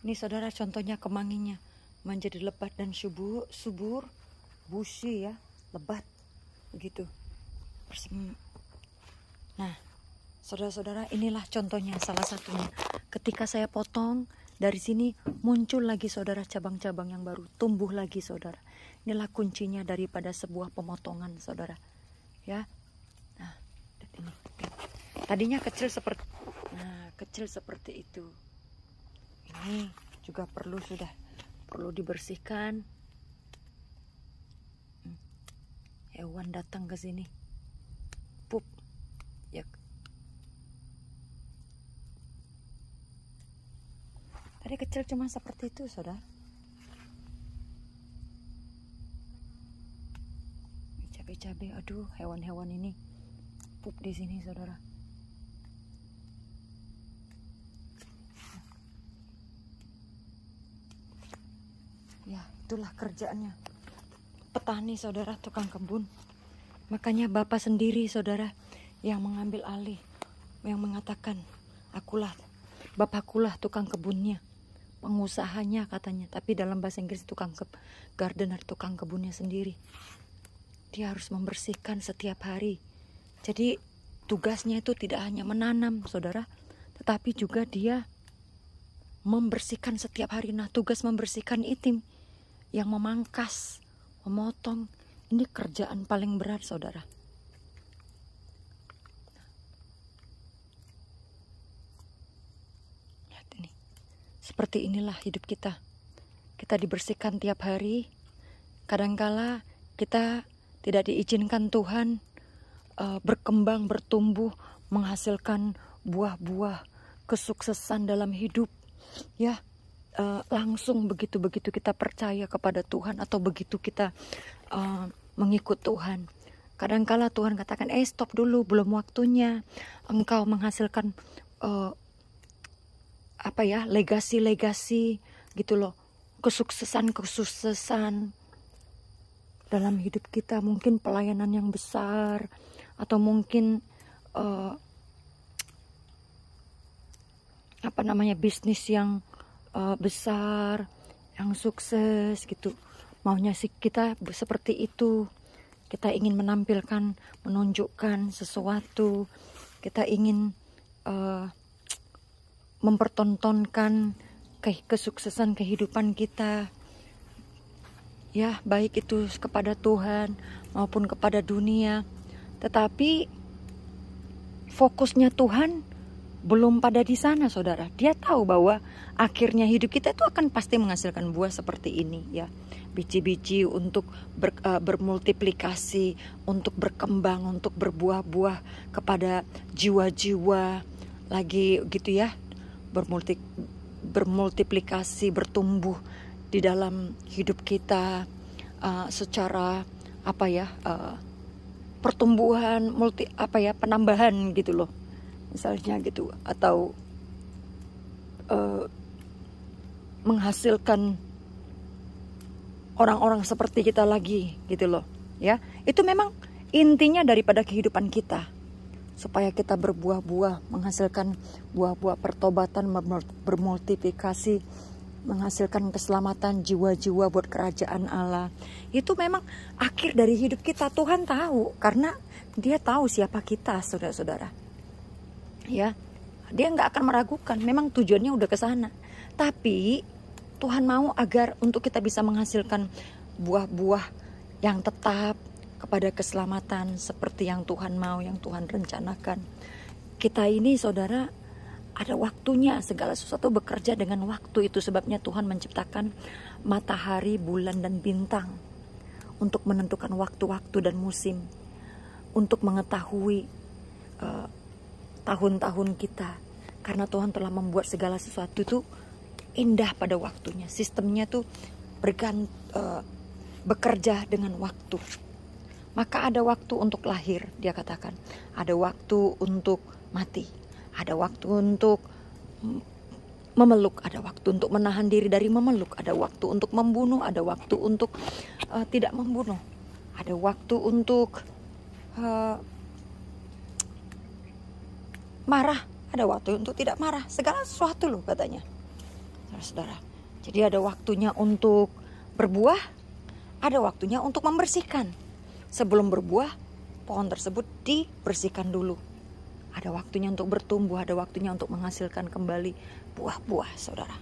Ini saudara contohnya kemanginya menjadi lebat dan subur, bushy ya, lebat begitu. Nah, saudara-saudara, inilah contohnya salah satunya. Ketika saya potong dari sini muncul lagi saudara cabang-cabang yang baru, tumbuh lagi saudara. Inilah kuncinya daripada sebuah pemotongan saudara. Ya. Nah, ini. Tadinya kecil seperti itu. Ini juga perlu dibersihkan. Hewan datang ke sini, pup, ya. Tadi kecil cuma seperti itu, saudara. Cabai-cabai, aduh, hewan-hewan ini pup di sini, saudara. Ya, itulah kerjaannya petani, saudara, tukang kebun. Makanya Bapak sendiri, saudara, yang mengambil alih, yang mengatakan, Bapakkulah tukang kebunnya, pengusahanya katanya. Tapi dalam bahasa Inggris gardener, tukang kebunnya sendiri. Dia harus membersihkan setiap hari. Jadi tugasnya itu tidak hanya menanam, saudara, tetapi juga dia membersihkan setiap hari. Nah, tugas membersihkan itu yang memangkas, memotong, ini kerjaan paling berat, saudara. Lihat ini. Seperti inilah hidup kita. Kita dibersihkan tiap hari. Kadangkala kita tidak diizinkan Tuhan berkembang, bertumbuh, menghasilkan buah-buah kesuksesan dalam hidup. Ya, langsung begitu kita percaya kepada Tuhan atau begitu kita mengikut Tuhan. Kadangkala Tuhan katakan, stop dulu, belum waktunya engkau menghasilkan legasi gitu loh, kesuksesan dalam hidup kita, mungkin pelayanan yang besar atau mungkin bisnis yang besar, yang sukses gitu. Maunya sih kita seperti itu. Kita ingin menampilkan, menunjukkan sesuatu. Kita ingin mempertontonkan kesuksesan kehidupan kita. Ya, baik itu kepada Tuhan maupun kepada dunia. Tetapi fokusnya Tuhan belum pada di sana, saudara. Dia tahu bahwa akhirnya hidup kita itu akan pasti menghasilkan buah seperti ini, ya. Biji-biji untuk bermultiplikasi, untuk berkembang, untuk berbuah-buah kepada jiwa-jiwa lagi gitu ya. Bermultiplikasi, bertumbuh di dalam hidup kita secara pertumbuhan penambahan gitu loh. Misalnya gitu, atau menghasilkan orang-orang seperti kita lagi gitu loh, ya. Itu memang intinya daripada kehidupan kita, supaya kita berbuah-buah, menghasilkan buah-buah pertobatan, bermultiplikasi, menghasilkan keselamatan jiwa-jiwa buat kerajaan Allah. Itu memang akhir dari hidup kita. Tuhan tahu, karena Dia tahu siapa kita, saudara-saudara. Ya, Dia nggak akan meragukan. Memang tujuannya udah ke sana. Tapi Tuhan mau agar untuk kita bisa menghasilkan buah-buah yang tetap kepada keselamatan seperti yang Tuhan mau, yang Tuhan rencanakan. Kita ini, saudara, ada waktunya. Segala sesuatu bekerja dengan waktu. Itu sebabnya Tuhan menciptakan matahari, bulan, dan bintang untuk menentukan waktu-waktu dan musim, untuk mengetahui tahun-tahun kita. Karena Tuhan telah membuat segala sesuatu itu indah pada waktunya. Sistemnya tuh bekerja dengan waktu. Maka ada waktu untuk lahir, dia katakan. Ada waktu untuk mati. Ada waktu untuk memeluk. Ada waktu untuk menahan diri dari memeluk. Ada waktu untuk membunuh. Ada waktu untuk tidak membunuh. Ada waktu untuk marah. Ada waktu untuk tidak marah. Segala sesuatu loh katanya. saudara. Jadi ada waktunya untuk berbuah, ada waktunya untuk membersihkan. Sebelum berbuah, pohon tersebut dibersihkan dulu. Ada waktunya untuk bertumbuh, ada waktunya untuk menghasilkan kembali buah-buah, saudara.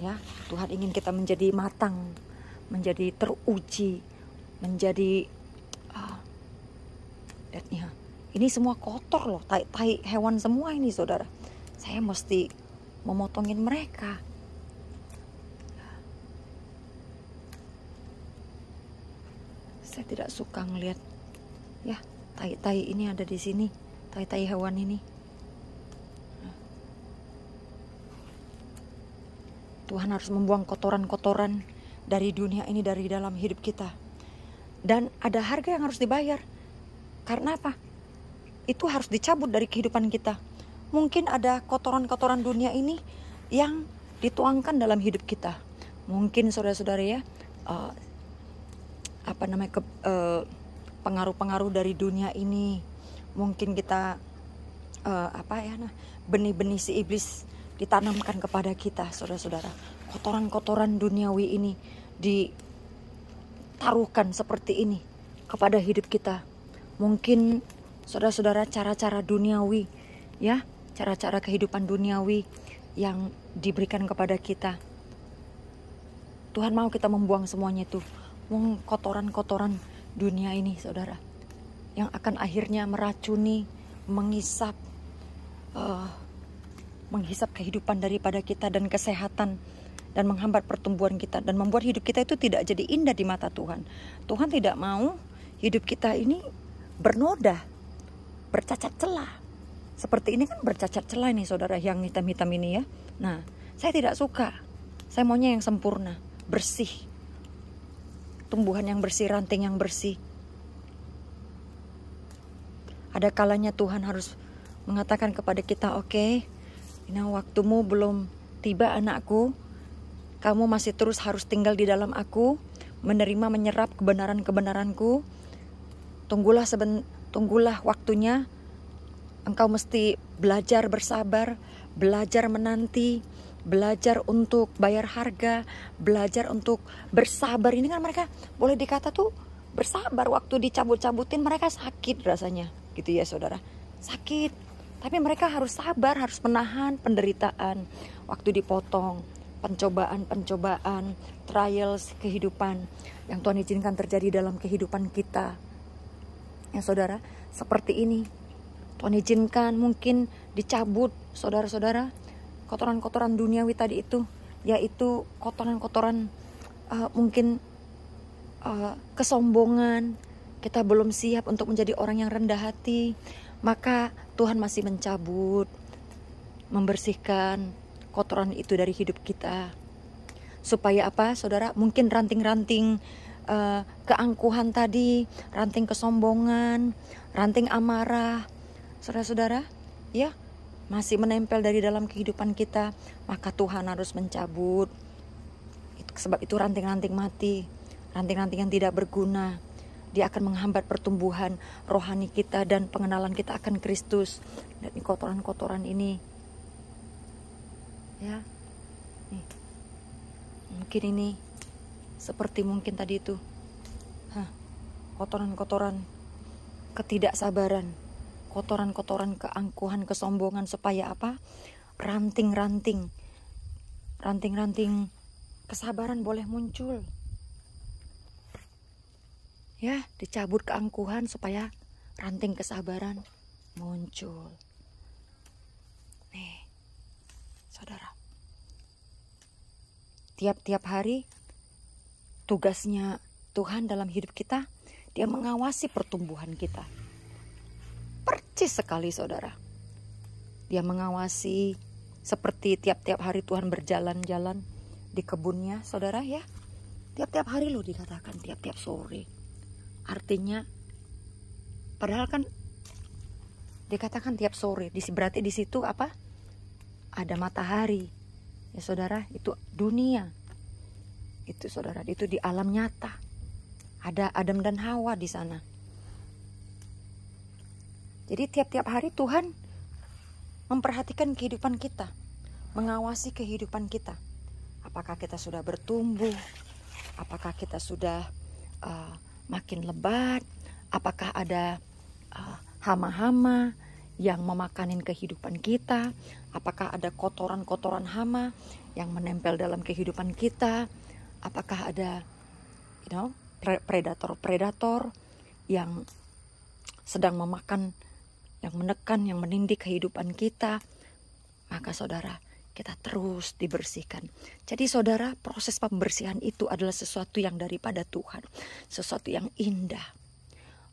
Ya, Tuhan ingin kita menjadi matang, menjadi teruji, menjadi ini semua kotor loh, tai hewan semua ini, saudara. Saya mesti memotongin mereka. Saya tidak suka ngelihat ya tai ini ada di sini, tai hewan ini. Tuhan harus membuang kotoran-kotoran dari dunia ini, dari dalam hidup kita. Dan ada harga yang harus dibayar. Karena apa? Itu harus dicabut dari kehidupan kita. Mungkin ada kotoran-kotoran dunia ini yang dituangkan dalam hidup kita. Mungkin saudara-saudara ya, pengaruh-pengaruh dari dunia ini. Mungkin kita benih-benih si iblis ditanamkan kepada kita, saudara-saudara. Kotoran-kotoran duniawi ini ditaruhkan seperti ini kepada hidup kita. Mungkin saudara-saudara, cara-cara duniawi, ya, cara-cara kehidupan duniawi yang diberikan kepada kita. Tuhan mau kita membuang semuanya itu, kotoran-kotoran dunia ini, saudara, yang akan akhirnya meracuni, menghisap kehidupan daripada kita dan kesehatan, dan menghambat pertumbuhan kita, dan membuat hidup kita itu tidak jadi indah di mata Tuhan. Tuhan tidak mau hidup kita ini bernoda, bercacat celah. Seperti ini kan bercacat celah nih, saudara, yang hitam-hitam ini ya. Nah, saya tidak suka. Saya maunya yang sempurna, bersih. Tumbuhan yang bersih, ranting yang bersih. Ada kalanya Tuhan harus mengatakan kepada kita, oke, waktumu belum tiba anakku. Kamu masih terus harus tinggal di dalam aku, menerima, menyerap kebenaran-kebenaranku. Tunggulah waktunya. Engkau mesti belajar bersabar, belajar menanti, belajar untuk bayar harga, belajar untuk bersabar. Ini kan mereka boleh dikata tuh bersabar. Waktu dicabut-cabutin mereka sakit rasanya, gitu ya saudara. Sakit, tapi mereka harus sabar, harus menahan penderitaan. Waktu dipotong, pencobaan, trials kehidupan yang Tuhan izinkan terjadi dalam kehidupan kita. Ya saudara, seperti ini Tuhan izinkan mungkin dicabut, saudara-saudara, kotoran-kotoran duniawi tadi itu, yaitu kotoran-kotoran mungkin kesombongan. Kita belum siap untuk menjadi orang yang rendah hati, maka Tuhan masih mencabut, membersihkan kotoran itu dari hidup kita. Supaya apa, saudara? Mungkin ranting-ranting keangkuhan tadi, ranting kesombongan, ranting amarah, saudara-saudara, ya, masih menempel dari dalam kehidupan kita, maka Tuhan harus mencabut. Sebab itu ranting-ranting mati, ranting-ranting yang tidak berguna. Dia akan menghambat pertumbuhan rohani kita dan pengenalan kita akan Kristus. Dan kotoran-kotoran ini, ya, nih, mungkin ini seperti mungkin tadi itu, kotoran-kotoran ketidaksabaran, kotoran-kotoran keangkuhan, kesombongan, supaya apa? Ranting-ranting kesabaran boleh muncul. Ya, dicabut keangkuhan supaya ranting kesabaran muncul. Nih, saudara. Tiap-tiap hari tugasnya Tuhan dalam hidup kita, Dia mengawasi pertumbuhan kita. Percis sekali, saudara. Dia mengawasi seperti tiap-tiap hari Tuhan berjalan-jalan di kebunnya, saudara ya. Tiap-tiap hari loh dikatakan, tiap-tiap sore. Artinya, padahal kan dikatakan tiap sore, berarti di situ apa? Ada matahari. Ya saudara, itu dunia. Itu saudara, itu di alam nyata. Ada Adam dan Hawa di sana. Jadi tiap-tiap hari Tuhan memperhatikan kehidupan kita, mengawasi kehidupan kita. Apakah kita sudah bertumbuh? Apakah kita sudah makin lebat? Apakah ada hama-hama yang memakanin kehidupan kita? Apakah ada kotoran-kotoran hama yang menempel dalam kehidupan kita? Apakah ada predator-predator yang sedang memakan, yang menekan, yang menindih kehidupan kita? Maka saudara, kita terus dibersihkan. Jadi saudara, proses pembersihan itu adalah sesuatu yang daripada Tuhan, sesuatu yang indah.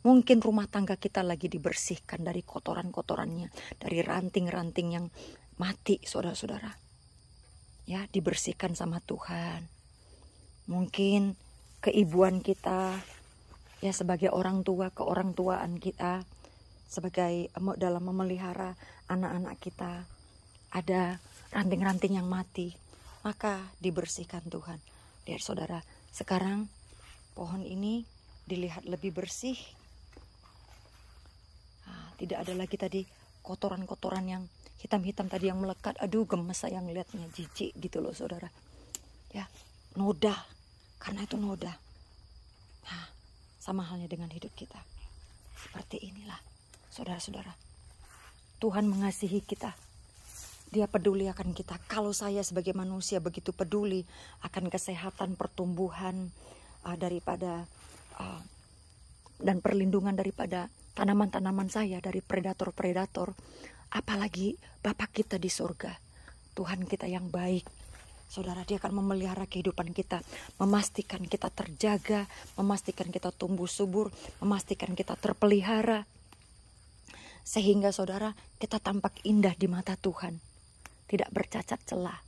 Mungkin rumah tangga kita lagi dibersihkan dari kotoran-kotorannya, dari ranting-ranting yang mati, saudara-saudara. Ya, dibersihkan sama Tuhan. Mungkin keibuan kita, ya sebagai orang tua, keorangtuaan kita, sebagai dalam memelihara anak-anak kita, ada ranting-ranting yang mati, maka dibersihkan Tuhan. Lihat saudara, sekarang pohon ini dilihat lebih bersih. Tidak ada lagi tadi kotoran-kotoran yang hitam-hitam tadi yang melekat. Aduh, gemes saya ngeliatnya, jijik gitu loh saudara. Ya, noda, karena itu noda. Nah, sama halnya dengan hidup kita. Seperti inilah saudara-saudara. Tuhan mengasihi kita. Dia peduli akan kita. Kalau saya sebagai manusia begitu peduli akan kesehatan, pertumbuhan daripada dan perlindungan daripada tanaman-tanaman saya dari predator-predator, apalagi Bapa kita di surga, Tuhan kita yang baik. Saudara, dia akan memelihara kehidupan kita, memastikan kita terjaga, memastikan kita tumbuh subur, memastikan kita terpelihara. Sehingga saudara, kita tampak indah di mata Tuhan, tidak bercacat celah.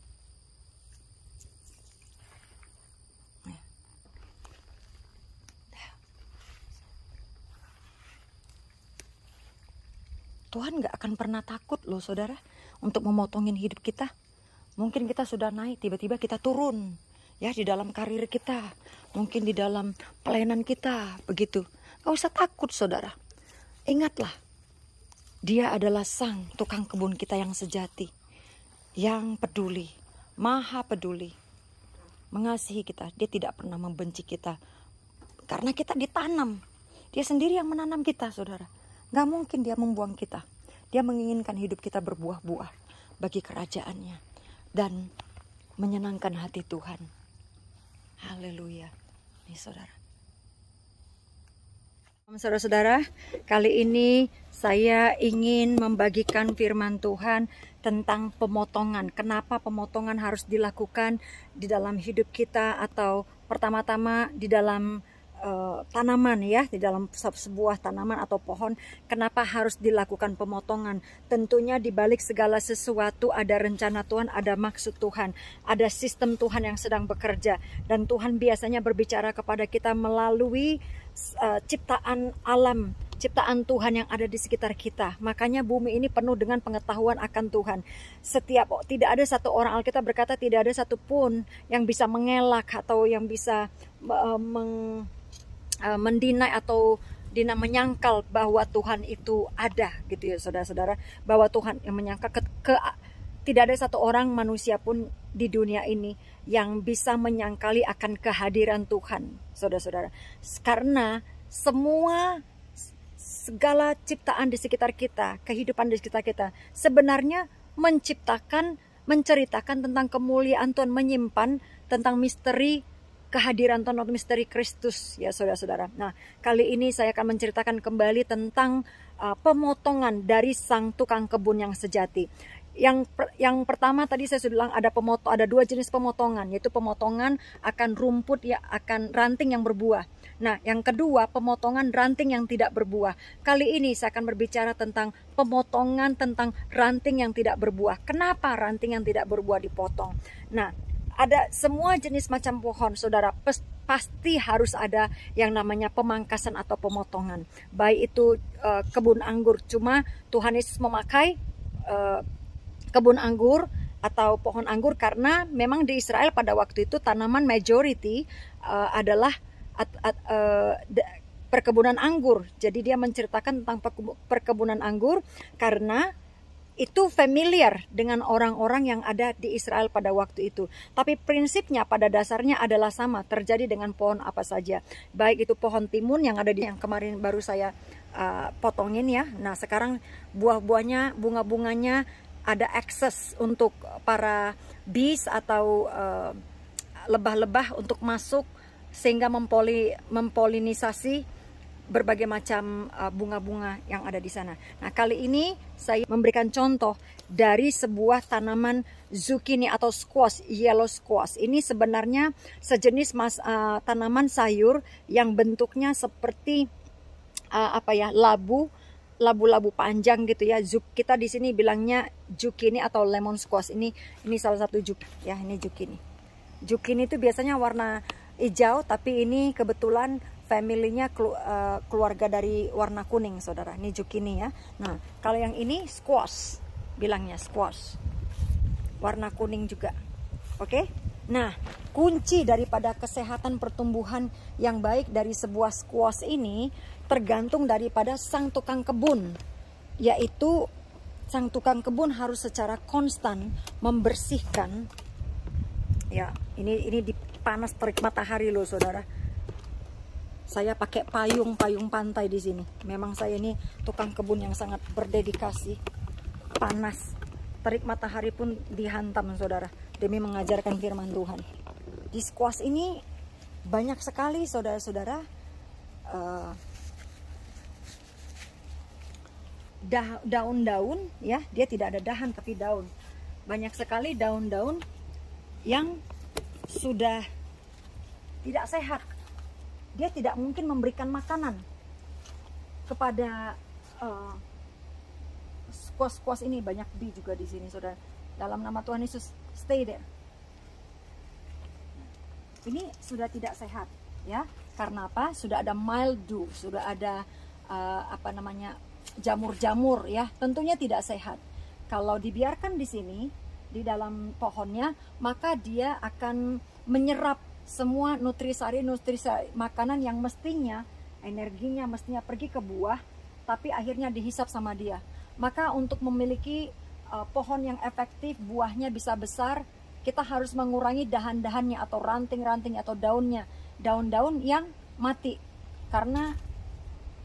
Tuhan gak akan pernah takut loh saudara untuk memotongin hidup kita. Mungkin kita sudah naik, tiba-tiba kita turun. Ya, di dalam karir kita, mungkin di dalam pelayanan kita, begitu. Gak usah takut saudara. Ingatlah, dia adalah sang tukang kebun kita yang sejati. Yang peduli, maha peduli. Mengasihi kita, dia tidak pernah membenci kita. Karena kita ditanam. Dia sendiri yang menanam kita saudara. Gak mungkin dia membuang kita. Dia menginginkan hidup kita berbuah-buah bagi kerajaannya dan menyenangkan hati Tuhan. Haleluya. Ini saudara. Saudara-saudara, kali ini saya ingin membagikan firman Tuhan tentang pemotongan. Kenapa pemotongan harus dilakukan di dalam hidup kita, atau pertama-tama di dalam tanaman, ya, di dalam sebuah tanaman atau pohon. Kenapa harus dilakukan pemotongan? Tentunya di balik segala sesuatu ada rencana Tuhan, ada maksud Tuhan, ada sistem Tuhan yang sedang bekerja, dan Tuhan biasanya berbicara kepada kita melalui ciptaan alam, ciptaan Tuhan yang ada di sekitar kita. Makanya bumi ini penuh dengan pengetahuan akan Tuhan. Tidak ada satu orang, Alkitab berkata tidak ada satupun yang bisa mengelak atau yang bisa mendinai atau menyangkal bahwa Tuhan itu ada, gitu ya saudara-saudara, bahwa Tuhan yang menyangkal tidak ada satu orang manusia pun di dunia ini yang bisa menyangkali akan kehadiran Tuhan, saudara-saudara, karena segala ciptaan di sekitar kita, kehidupan di sekitar kita sebenarnya menceritakan tentang kemuliaan Tuhan, menyimpan tentang misteri kehadiran Tuhan atau misteri Kristus, ya saudara-saudara. Nah, kali ini saya akan menceritakan kembali tentang pemotongan dari sang tukang kebun yang sejati. Yang pertama tadi saya sudah bilang ada dua jenis pemotongan, yaitu pemotongan akan rumput, ya, akan ranting yang berbuah. Nah, yang kedua pemotongan ranting yang tidak berbuah. Kali ini saya akan berbicara tentang pemotongan tentang ranting yang tidak berbuah. Kenapa ranting yang tidak berbuah dipotong? Nah, ada semua jenis macam pohon, saudara, pasti harus ada yang namanya pemangkasan atau pemotongan. Baik itu kebun anggur, cuma Tuhan Yesus memakai kebun anggur atau pohon anggur karena memang di Israel pada waktu itu tanaman majority adalah perkebunan anggur. Jadi dia menceritakan tentang perkebunan anggur karena itu familiar dengan orang-orang yang ada di Israel pada waktu itu. Tapi prinsipnya pada dasarnya adalah sama, terjadi dengan pohon apa saja. Baik itu pohon timun yang ada di yang kemarin baru saya potongin ya. Nah sekarang buah-buahnya, bunga-bunganya ada akses untuk para bees atau lebah-lebah untuk masuk sehingga mempolinisasi berbagai macam bunga-bunga yang ada di sana. Nah, kali ini saya memberikan contoh dari sebuah tanaman zucchini atau squash, yellow squash. Ini sebenarnya sejenis tanaman sayur yang bentuknya seperti labu-labu panjang gitu ya. Kita di sini bilangnya zucchini atau lemon squash. Ini salah satu ya, ini zucchini. Zucchini itu biasanya warna hijau, tapi ini kebetulan family-nya keluarga dari warna kuning, saudara. Ini zucchini ya. Nah, kalau yang ini squash, bilangnya squash. Warna kuning juga. Oke? Nah, kunci daripada kesehatan pertumbuhan yang baik dari sebuah squash ini tergantung daripada sang tukang kebun. Yaitu sang tukang kebun harus secara konstan membersihkan. Ya, ini dipanas terik matahari loh, saudara. Saya pakai payung pantai di sini. Memang saya ini tukang kebun yang sangat berdedikasi. Panas, terik matahari pun dihantam, saudara, demi mengajarkan firman Tuhan. Di squash ini banyak sekali, saudara-saudara, daun-daun ya. Dia tidak ada dahan tapi daun. Banyak sekali daun-daun yang sudah tidak sehat. Dia tidak mungkin memberikan makanan kepada squash ini. Banyak bee juga di sini, saudara. Dalam nama Tuhan Yesus, stay there. Ini sudah tidak sehat, ya. Karena apa? Sudah ada mildew, sudah ada jamur-jamur, ya. Tentunya tidak sehat. Kalau dibiarkan di sini, di dalam pohonnya, maka dia akan menyerap semua nutrisari makanan yang mestinya energinya mestinya pergi ke buah, tapi akhirnya dihisap sama dia. Maka untuk memiliki pohon yang efektif, buahnya bisa besar, kita harus mengurangi dahan-dahannya atau ranting-ranting atau daunnya, daun-daun yang mati, karena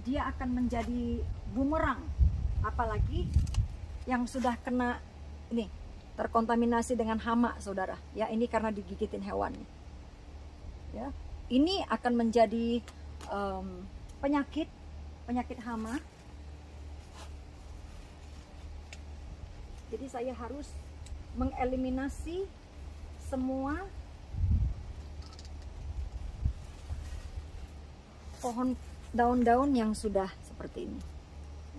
dia akan menjadi bumerang. Apalagi yang sudah kena ini terkontaminasi dengan hama, saudara. Ya, ini karena digigitin hewan. Ya, ini akan menjadi penyakit hama. Jadi saya harus mengeliminasi semua pohon daun-daun yang sudah seperti ini.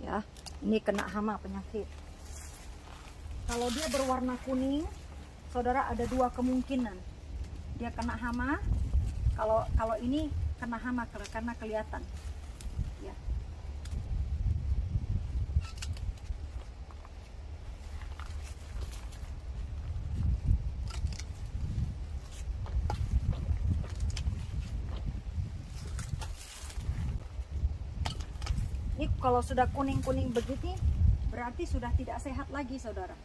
Ya, ini kena hama, penyakit. Kalau dia berwarna kuning, saudara, ada dua kemungkinan. Dia kena hama. Kalau ini kena hama karena kelihatan. Ya. Ini kalau sudah kuning-kuning begini, berarti sudah tidak sehat lagi, saudara.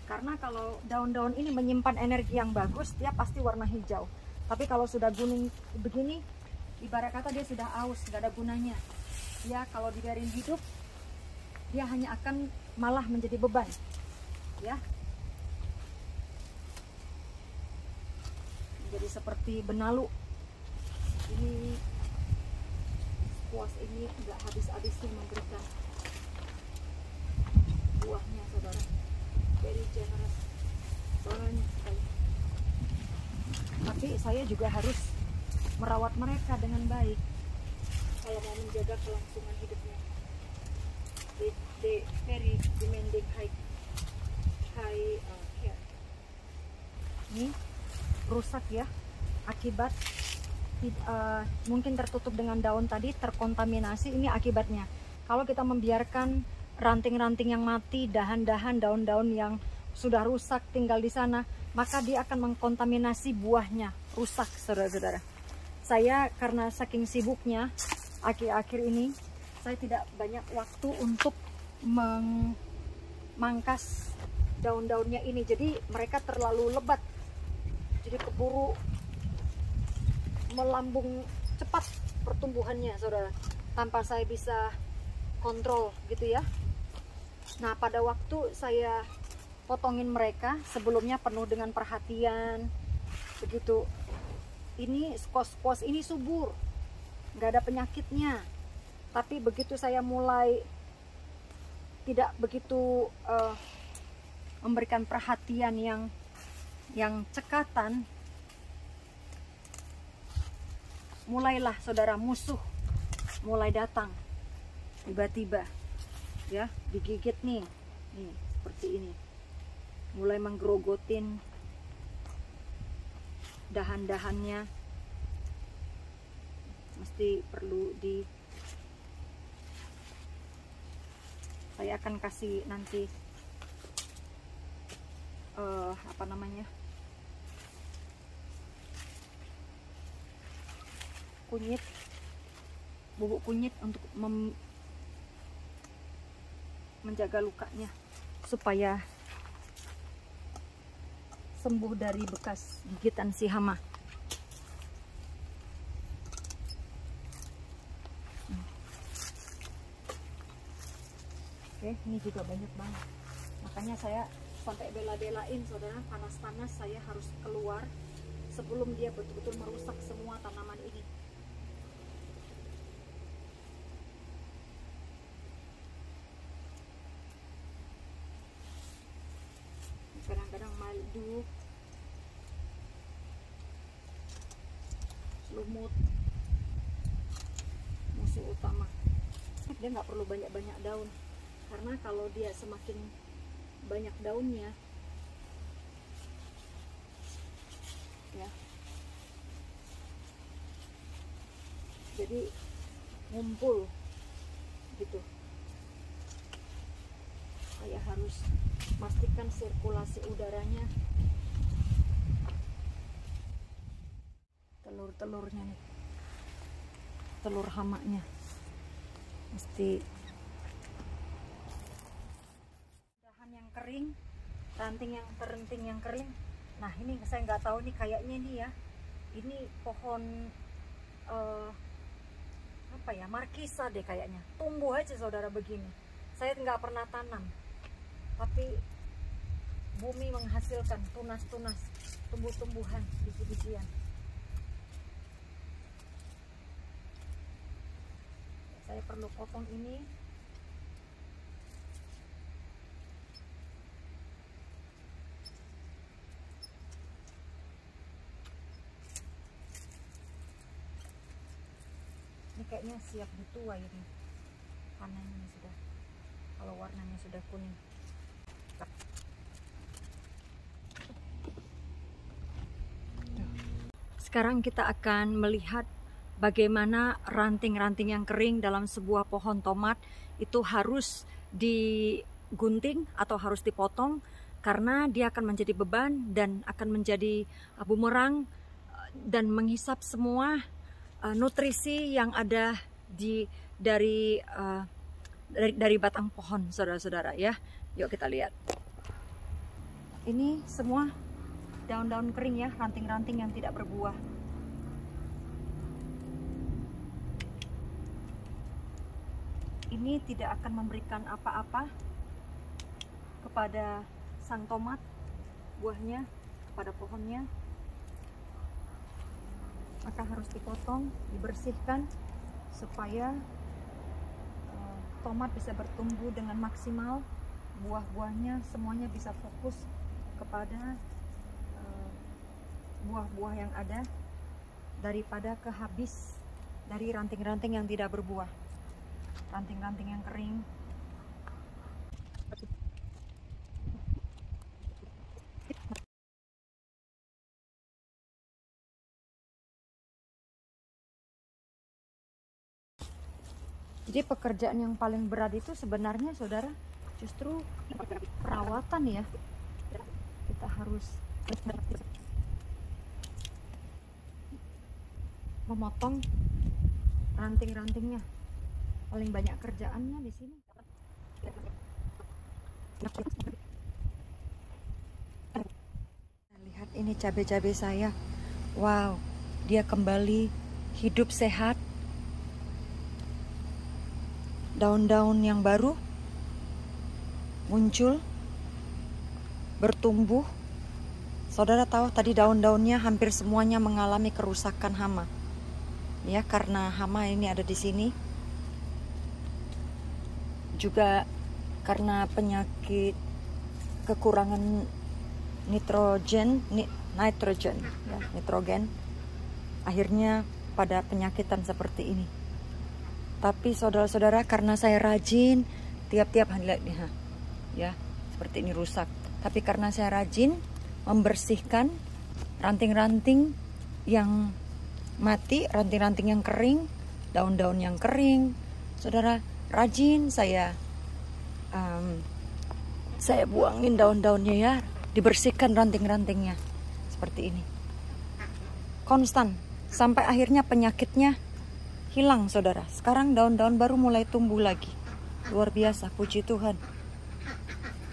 Karena kalau daun-daun ini menyimpan energi yang bagus, dia pasti warna hijau. Tapi kalau sudah kuning begini, ibarat kata dia sudah aus, gak ada gunanya. Ya, kalau dibiarin hidup, dia hanya akan malah menjadi beban. Ya, menjadi seperti benalu. Ini squash ini nggak habis-habisnya memberikan buahnya, saudara. Very generous, banyak sekali. Tapi saya juga harus merawat mereka dengan baik kalau mau menjaga kelangsungan hidupnya. They very demanding high care. Ini rusak ya, akibat mungkin tertutup dengan daun tadi, terkontaminasi. Ini akibatnya. Kalau kita membiarkan ranting-ranting yang mati, dahan-dahan, daun-daun yang sudah rusak tinggal di sana, maka dia akan mengkontaminasi buahnya, rusak, saudara-saudara. Saya karena saking sibuknya akhir-akhir ini, saya tidak banyak waktu untuk mangkas daun-daunnya ini, jadi mereka terlalu lebat, jadi keburu melambung cepat pertumbuhannya saudara, tanpa saya bisa kontrol gitu ya. Nah, pada waktu saya potongin mereka, sebelumnya penuh dengan perhatian begitu. Ini squash ini subur, nggak ada penyakitnya. Tapi begitu saya mulai tidak begitu memberikan perhatian yang cekatan, mulailah saudara musuh mulai datang tiba-tiba ya, digigit nih seperti ini, mulai menggerogotin dahan-dahannya. Mesti perlu saya akan kasih nanti apa namanya, kunyit, bubuk kunyit untuk menjaga lukanya supaya sembuh dari bekas gigitan si hama. Oke, ini juga banyak banget. Makanya saya sampai bela-belain saudara, panas-panas saya harus keluar sebelum dia betul-betul merusak semua tanaman ini. Kadang-kadang madu, lumut, musuh utama. Dia nggak perlu banyak-banyak daun, karena kalau dia semakin banyak daunnya ya, jadi ngumpul gitu. Saya harus pastikan sirkulasi udaranya. Telur-telurnya nih, telur hamanya mesti dahan yang kering, ranting yang kering. Nah, ini saya nggak tahu nih, kayaknya ini ya, ini pohon apa ya, markisa deh kayaknya. Tumbuh aja saudara begini. Saya nggak pernah tanam, tapi bumi menghasilkan tunas-tunas tumbuh-tumbuhan, biji-bijian. Saya perlu potong ini. Ini kayaknya siap dituai ini. Panennya sudah, kalau warnanya sudah kuning. Sekarang kita akan melihat bagaimana ranting-ranting yang kering dalam sebuah pohon tomat itu harus digunting atau harus dipotong, karena dia akan menjadi beban dan akan menjadi bumerang dan menghisap semua nutrisi yang ada dari batang pohon, saudara-saudara ya. Yuk kita lihat. Ini semua daun-daun kering ya, ranting-ranting yang tidak berbuah. Ini tidak akan memberikan apa-apa kepada sang tomat, buahnya, kepada pohonnya. Maka harus dipotong, dibersihkan supaya tomat bisa bertumbuh dengan maksimal, buah-buahnya semuanya bisa fokus kepada buah-buah yang ada, daripada kehabis dari ranting-ranting yang tidak berbuah, ranting-ranting yang kering. Jadi pekerjaan yang paling berat itu sebenarnya saudara justru perawatan ya. Kita harus memotong ranting-rantingnya. Paling banyak kerjaannya di sini. Lihat ini cabai-cabai saya. Wow, dia kembali hidup sehat. Daun-daun yang baru muncul, bertumbuh. Saudara tahu tadi daun-daunnya hampir semuanya mengalami kerusakan hama. Ya, karena hama ini ada di sini. Juga karena penyakit kekurangan nitrogen, akhirnya pada penyakitan seperti ini. Tapi saudara-saudara, karena saya rajin tiap-tiap hari, ya seperti ini rusak. Tapi karena saya rajin membersihkan ranting-ranting yang mati, ranting-ranting yang kering, daun-daun yang kering, saudara, rajin saya buangin daun-daunnya ya, dibersihkan ranting-rantingnya seperti ini. Konstan sampai akhirnya penyakitnya hilang, saudara. Sekarang daun-daun baru mulai tumbuh lagi. Luar biasa, puji Tuhan.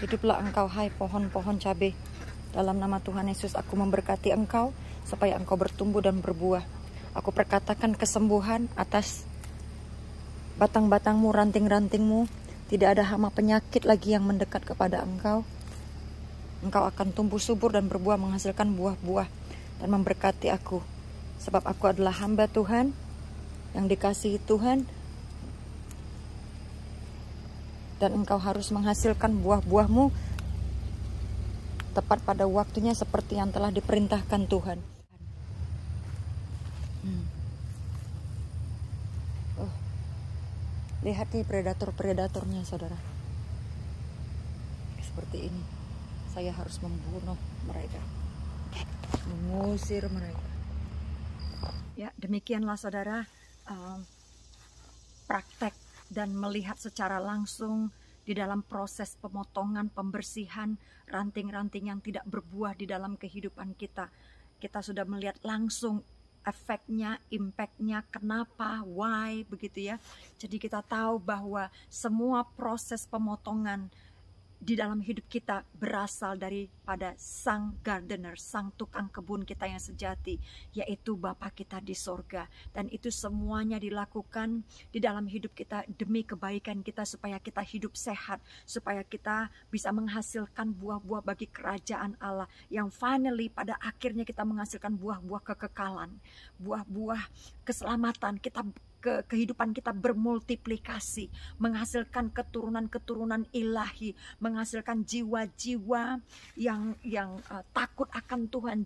Hiduplah engkau, hai pohon-pohon cabai. Dalam nama Tuhan Yesus, aku memberkati engkau supaya engkau bertumbuh dan berbuah. Aku perkatakan kesembuhan atas batang-batangmu, ranting-rantingmu. Tidak ada hama penyakit lagi yang mendekat kepada engkau. Engkau akan tumbuh subur dan berbuah, menghasilkan buah-buah dan memberkati aku. Sebab aku adalah hamba Tuhan yang dikasihi Tuhan, dan engkau harus menghasilkan buah-buahmu tepat pada waktunya seperti yang telah diperintahkan Tuhan. Lihat nih predator-predatornya, saudara. Seperti ini. Saya harus membunuh mereka, mengusir mereka. Ya, demikianlah saudara, praktek dan melihat secara langsung di dalam proses pemotongan, pembersihan ranting-ranting yang tidak berbuah di dalam kehidupan kita. Kita sudah melihat langsung efeknya, impactnya, kenapa, why, begitu ya. Jadi kita tahu bahwa semua proses pemotongan di dalam hidup kita berasal daripada sang gardener, sang tukang kebun kita yang sejati, yaitu Bapa kita di sorga. Dan itu semuanya dilakukan di dalam hidup kita demi kebaikan kita, supaya kita hidup sehat, supaya kita bisa menghasilkan buah-buah bagi kerajaan Allah, yang finally pada akhirnya kita menghasilkan buah-buah kekekalan, buah-buah keselamatan kita. Kehidupan kita bermultiplikasi, menghasilkan keturunan-keturunan ilahi, menghasilkan jiwa-jiwa yang takut akan Tuhan,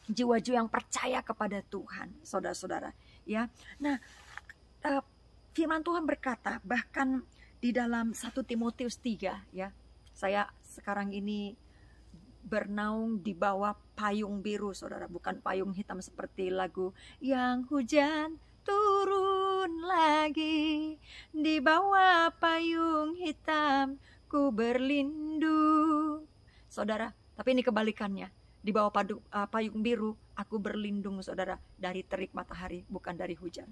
jiwa-jiwa yang percaya kepada Tuhan, saudara-saudara. Ya, nah, firman Tuhan berkata bahkan di dalam 1 Timotius 3, ya, saya sekarang ini bernaung di bawah payung biru, saudara, bukan payung hitam seperti lagu yang hujan turun lagi, di bawah payung hitam ku berlindung, saudara. Tapi ini kebalikannya, di bawah payung biru aku berlindung, saudara, dari terik matahari, bukan dari hujan.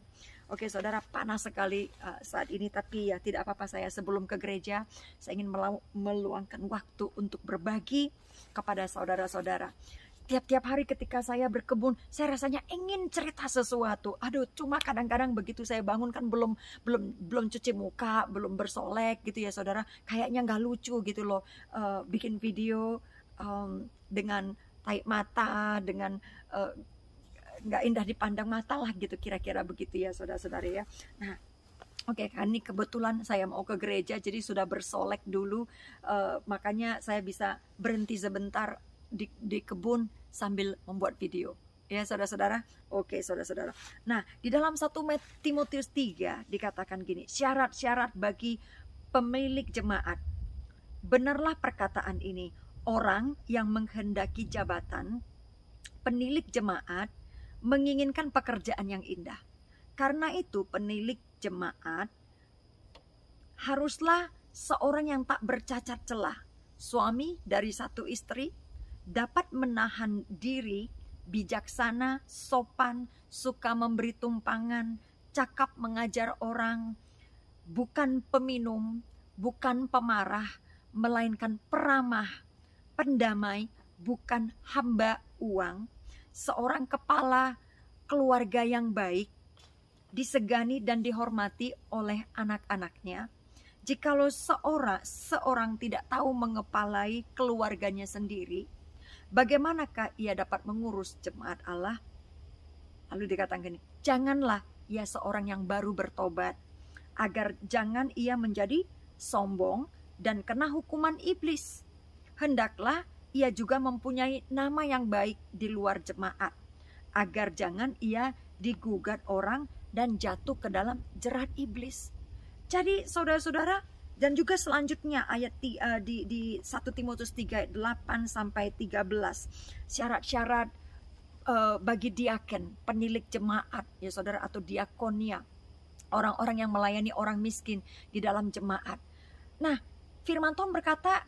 Oke, saudara, panas sekali saat ini, tapi ya tidak apa-apa. Saya sebelum ke gereja, saya ingin meluangkan waktu untuk berbagi kepada saudara-saudara. Tiap-tiap hari ketika saya berkebun, saya rasanya ingin cerita sesuatu. Aduh, cuma kadang-kadang begitu saya bangun kan belum cuci muka, belum bersolek gitu ya, saudara. Kayaknya nggak lucu gitu loh, bikin video dengan taik mata, dengan nggak indah dipandang mata lah gitu, kira-kira begitu ya, saudara-saudari ya. Nah, oke, kan ini kebetulan saya mau ke gereja, jadi sudah bersolek dulu, makanya saya bisa berhenti sebentar di kebun sambil membuat video. Ya, saudara-saudara. Oke, saudara-saudara. Nah, di dalam 1 Timotius 3 dikatakan gini, syarat-syarat bagi pemilik jemaat. Benarlah perkataan ini, orang yang menghendaki jabatan, penilik jemaat, menginginkan pekerjaan yang indah. Karena itu penilik jemaat haruslah seorang yang tak bercacat celah, suami dari satu istri, dapat menahan diri, bijaksana, sopan, suka memberi tumpangan, cakap mengajar orang, bukan peminum, bukan pemarah, melainkan peramah, pendamai, bukan hamba uang, seorang kepala keluarga yang baik, disegani dan dihormati oleh anak-anaknya. Jikalau seorang tidak tahu mengepalai keluarganya sendiri, bagaimanakah ia dapat mengurus jemaat Allah? Lalu dikatakan gini, janganlah ia seorang yang baru bertobat, agar jangan ia menjadi sombong dan kena hukuman iblis. Hendaklah ia juga mempunyai nama yang baik di luar jemaat, agar jangan ia digugat orang dan jatuh ke dalam jerat iblis. Jadi saudara-saudara, dan juga selanjutnya ayat di 1 Timotius 3, 8 sampai 13, syarat-syarat bagi diaken, penilik jemaat, ya saudara, atau diakonia, orang-orang yang melayani orang miskin di dalam jemaat. Nah, firman Tuhan berkata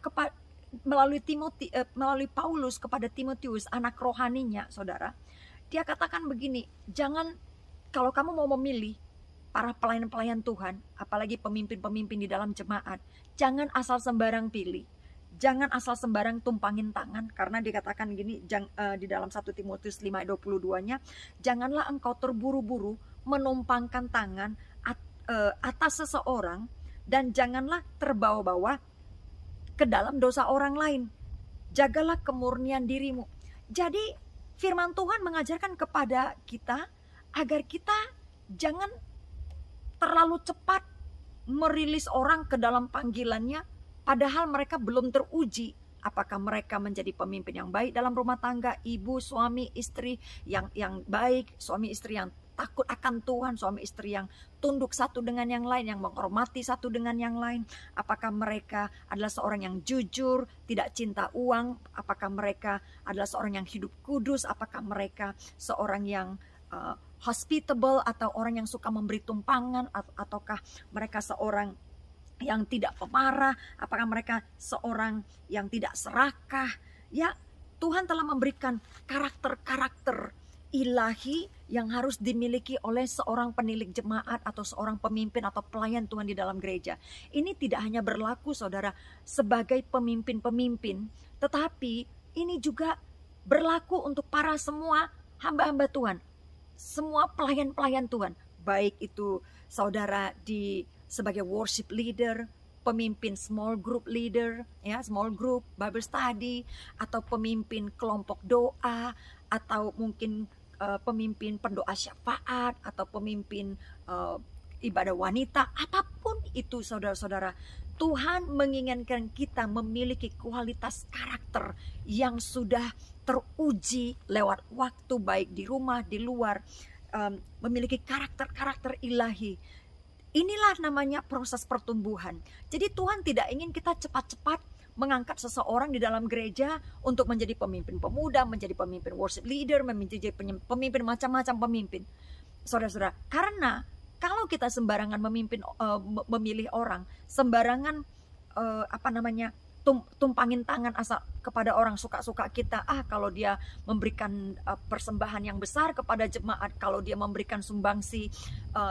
melalui Paulus kepada Timotius, anak rohaninya, saudara. Dia katakan begini, jangan, kalau kamu mau memilih para pelayan-pelayan Tuhan, apalagi pemimpin-pemimpin di dalam jemaat, jangan asal sembarang pilih. Jangan asal sembarang tumpangin tangan, karena dikatakan gini di dalam 1 Timotius 5:22-nya, janganlah engkau terburu-buru menumpangkan tangan atas seseorang, dan janganlah terbawa-bawa ke dalam dosa orang lain. Jagalah kemurnian dirimu. Jadi firman Tuhan mengajarkan kepada kita agar kita jangan terlalu cepat merilis orang ke dalam panggilannya, padahal mereka belum teruji apakah mereka menjadi pemimpin yang baik dalam rumah tangga, ibu, suami, istri yang baik, suami istri yang takut akan Tuhan, suami istri yang tunduk satu dengan yang lain, yang menghormati satu dengan yang lain. Apakah mereka adalah seorang yang jujur, tidak cinta uang, apakah mereka adalah seorang yang hidup kudus, apakah mereka seorang yang hospitable, atau orang yang suka memberi tumpangan, ataukah mereka seorang yang tidak pemarah, apakah mereka seorang yang tidak serakah. Ya, Tuhan telah memberikan karakter-karakter ilahi yang harus dimiliki oleh seorang penilik jemaat atau seorang pemimpin atau pelayan Tuhan di dalam gereja. Ini tidak hanya berlaku, saudara, sebagai pemimpin-pemimpin, tetapi ini juga berlaku untuk para semua hamba-hamba Tuhan, semua pelayan-pelayan Tuhan, baik itu saudara sebagai worship leader, pemimpin small group leader, ya, small group Bible study, atau pemimpin kelompok doa, atau mungkin pemimpin pendoa syafaat, atau pemimpin ibadah wanita, apapun itu saudara-saudara, Tuhan menginginkan kita memiliki kualitas karakter yang sudah teruji lewat waktu, baik di rumah, di luar, memiliki karakter-karakter ilahi. Inilah namanya proses pertumbuhan. Jadi Tuhan tidak ingin kita cepat-cepat mengangkat seseorang di dalam gereja untuk menjadi pemimpin pemuda, menjadi pemimpin worship leader, menjadi pemimpin macam-macam pemimpin. Saudara-saudara, karena kalau kita sembarangan memilih orang, sembarangan tumpangin tangan asal kepada orang suka-suka kita. Kalau dia memberikan persembahan yang besar kepada jemaat, kalau dia memberikan sumbangsi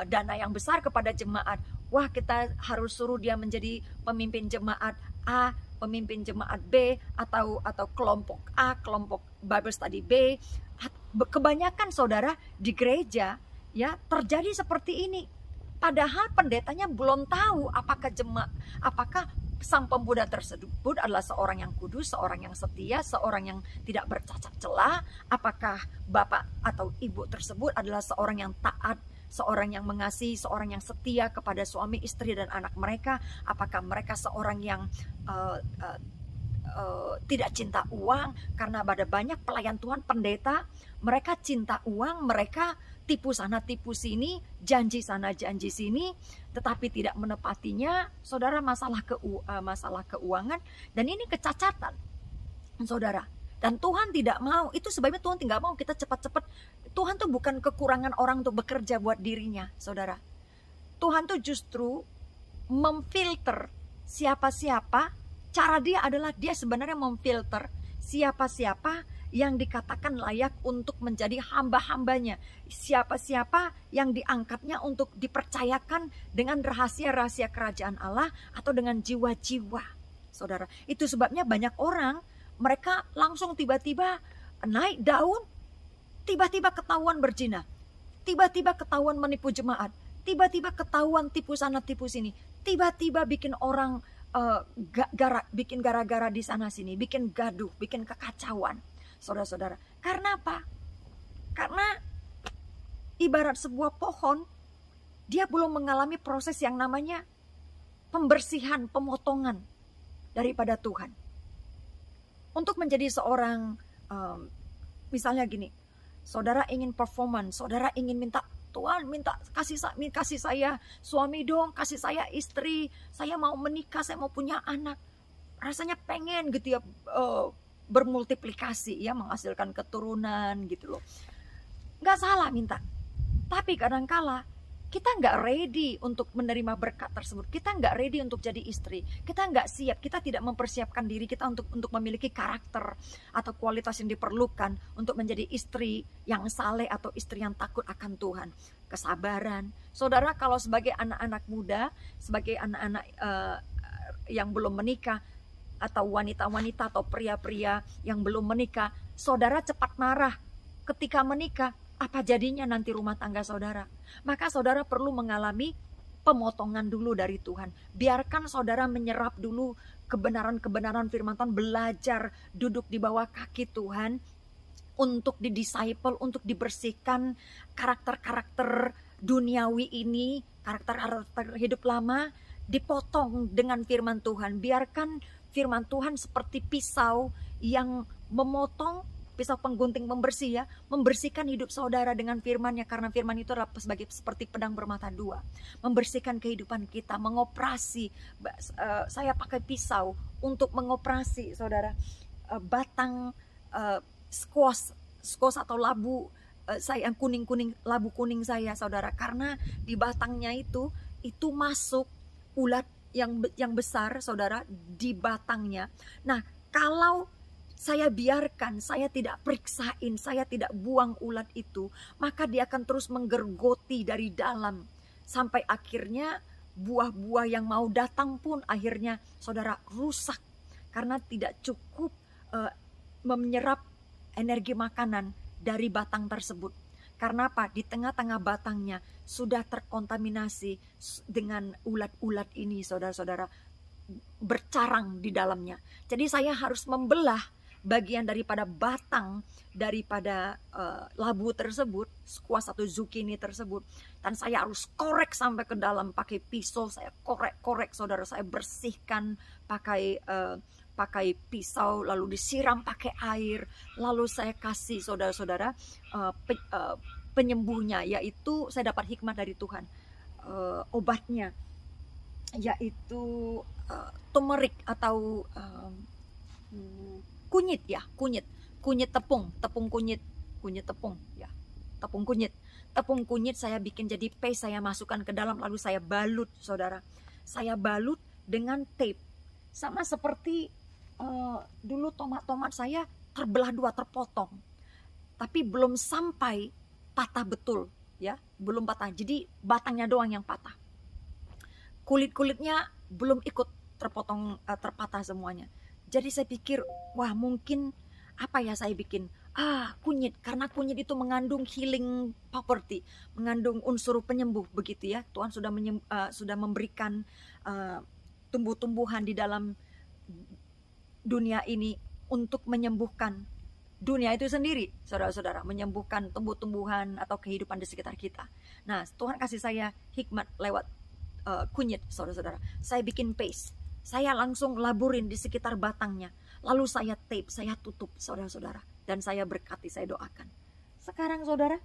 dana yang besar kepada jemaat, wah, kita harus suruh dia menjadi pemimpin jemaat A, pemimpin jemaat B, atau kelompok A, kelompok Bible study B. Kebanyakan saudara di gereja ya terjadi seperti ini. Padahal pendetanya belum tahu apakah sang pemuda tersebut adalah seorang yang kudus, seorang yang setia, seorang yang tidak bercacat celah. Apakah bapak atau ibu tersebut adalah seorang yang taat, seorang yang mengasihi, seorang yang setia kepada suami, istri, dan anak mereka. Apakah mereka seorang yang tidak cinta uang? Karena ada banyak pelayan Tuhan, pendeta, mereka cinta uang, mereka tipu sana tipu sini, janji sana janji sini, tetapi tidak menepatinya. Saudara, masalah keuangan, dan ini kecacatan, saudara. Dan Tuhan tidak mau, itu sebabnya Tuhan tidak mau kita cepat-cepat. Tuhan tuh bukan kekurangan orang untuk bekerja buat dirinya, saudara. Tuhan tuh justru memfilter siapa-siapa. Cara dia adalah dia sebenarnya memfilter siapa-siapa yang dikatakan layak untuk menjadi hamba-hambanya. Siapa-siapa yang diangkatnya untuk dipercayakan dengan rahasia-rahasia kerajaan Allah atau dengan jiwa-jiwa. saudara. Itu sebabnya banyak orang, mereka langsung tiba-tiba naik daun, tiba-tiba ketahuan berzina, tiba-tiba ketahuan menipu jemaat, tiba-tiba ketahuan tipu sana tipu sini, tiba-tiba bikin orang bikin gara-gara di sana sini, bikin gaduh, bikin kekacauan, saudara-saudara. Karena apa? Karena ibarat sebuah pohon, dia belum mengalami proses yang namanya pembersihan, pemotongan daripada Tuhan. Untuk menjadi seorang, misalnya gini, saudara ingin performance, saudara ingin minta, Tuhan minta kasih saya suami dong, kasih saya istri, saya mau menikah, saya mau punya anak. Rasanya pengen gitu ya, bermultiplikasi ya, menghasilkan keturunan gitu loh. Gak salah minta, tapi kadangkala kita nggak ready untuk menerima berkat tersebut. Kita nggak ready untuk jadi istri. Kita nggak siap. Kita tidak mempersiapkan diri kita untuk memiliki karakter atau kualitas yang diperlukan untuk menjadi istri yang saleh atau istri yang takut akan Tuhan. Kesabaran. Saudara, kalau sebagai anak-anak muda, sebagai anak-anak yang belum menikah, atau wanita-wanita atau pria-pria yang belum menikah, saudara cepat marah ketika menikah. Apa jadinya nanti rumah tangga saudara? Maka saudara perlu mengalami pemotongan dulu dari Tuhan. Biarkan saudara menyerap dulu kebenaran-kebenaran firman Tuhan, belajar duduk di bawah kaki Tuhan untuk didisciple, untuk dibersihkan karakter-karakter duniawi ini, karakter-karakter hidup lama, dipotong dengan firman Tuhan. Biarkan firman Tuhan seperti pisau yang memotong, pisau penggunting pembersih ya, membersihkan hidup saudara dengan firman-Nya, karena firman itu adalah seperti pedang bermata dua, membersihkan kehidupan kita, mengoperasi. Saya pakai pisau untuk mengoperasi saudara, batang squash atau labu saya yang kuning-kuning, labu kuning saya saudara, karena di batangnya itu masuk ulat yang besar saudara di batangnya. Nah, kalau saya biarkan, saya tidak periksain, saya tidak buang ulat itu, maka dia akan terus menggergoti dari dalam. Sampai akhirnya buah-buah yang mau datang pun akhirnya saudara rusak. Karena tidak cukup menyerap energi makanan dari batang tersebut. Karena apa? Di tengah-tengah batangnya sudah terkontaminasi dengan ulat-ulat ini saudara-saudara, bercarang di dalamnya. Jadi saya harus membelah bagian daripada batang daripada labu tersebut, squash atau zucchini tersebut, dan saya harus korek sampai ke dalam pakai pisau. Saya korek saudara, saya bersihkan pakai pisau, lalu disiram pakai air, lalu saya kasih saudara-saudara penyembuhnya, yaitu saya dapat hikmat dari Tuhan, obatnya yaitu turmeric atau kunyit ya, kunyit tepung kunyit tepung ya, tepung kunyit saya bikin jadi paste, saya masukkan ke dalam, lalu saya balut saudara, saya balut dengan tape, sama seperti dulu tomat saya terbelah dua, terpotong, tapi belum sampai patah betul ya, belum patah, jadi batangnya doang yang patah, kulitnya belum ikut terpotong, terpatah semuanya. Jadi saya pikir, wah mungkin apa ya saya bikin? Kunyit, karena kunyit itu mengandung healing property, mengandung unsur penyembuh begitu ya. Tuhan sudah memberikan tumbuh-tumbuhan di dalam dunia ini untuk menyembuhkan dunia itu sendiri, saudara-saudara, menyembuhkan tumbuh-tumbuhan atau kehidupan di sekitar kita. Nah, Tuhan kasih saya hikmat lewat kunyit, saudara-saudara. Saya bikin paste. Saya langsung laburin di sekitar batangnya. Lalu saya tape, saya tutup saudara-saudara. Dan saya berkati, saya doakan. Sekarang saudara,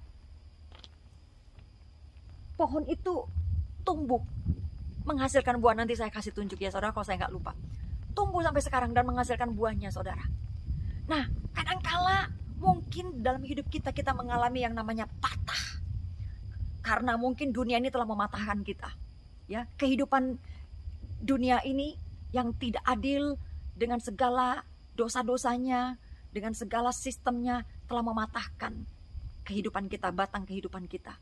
pohon itu tumbuh, menghasilkan buah. Nanti saya kasih tunjuk ya saudara, kalau saya nggak lupa. Tumbuh sampai sekarang dan menghasilkan buahnya saudara. Nah, kadangkala mungkin dalam hidup kita mengalami yang namanya patah. Karena mungkin dunia ini telah mematahkan kita. Ya, kehidupan dunia ini yang tidak adil dengan segala dosa-dosanya, dengan segala sistemnya telah mematahkan kehidupan kita, batang kehidupan kita.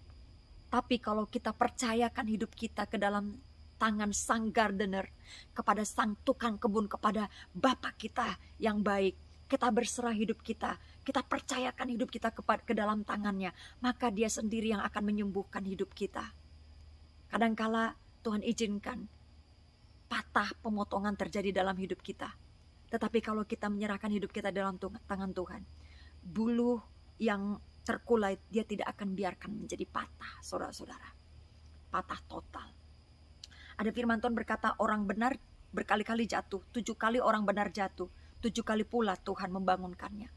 Tapi kalau kita percayakan hidup kita ke dalam tangan sang gardener, kepada sang tukang kebun, kepada Bapa kita yang baik. Kita berserah hidup kita percayakan hidup kita ke dalam tangannya, maka dia sendiri yang akan menyembuhkan hidup kita. Kadangkala Tuhan izinkan patah pemotongan terjadi dalam hidup kita. Tetapi kalau kita menyerahkan hidup kita dalam tangan Tuhan, bulu yang terkulai dia tidak akan biarkan menjadi patah, saudara-saudara. Patah total. Ada firman Tuhan berkata, orang benar berkali-kali jatuh, 7 kali orang benar jatuh, 7 kali pula Tuhan membangunkannya.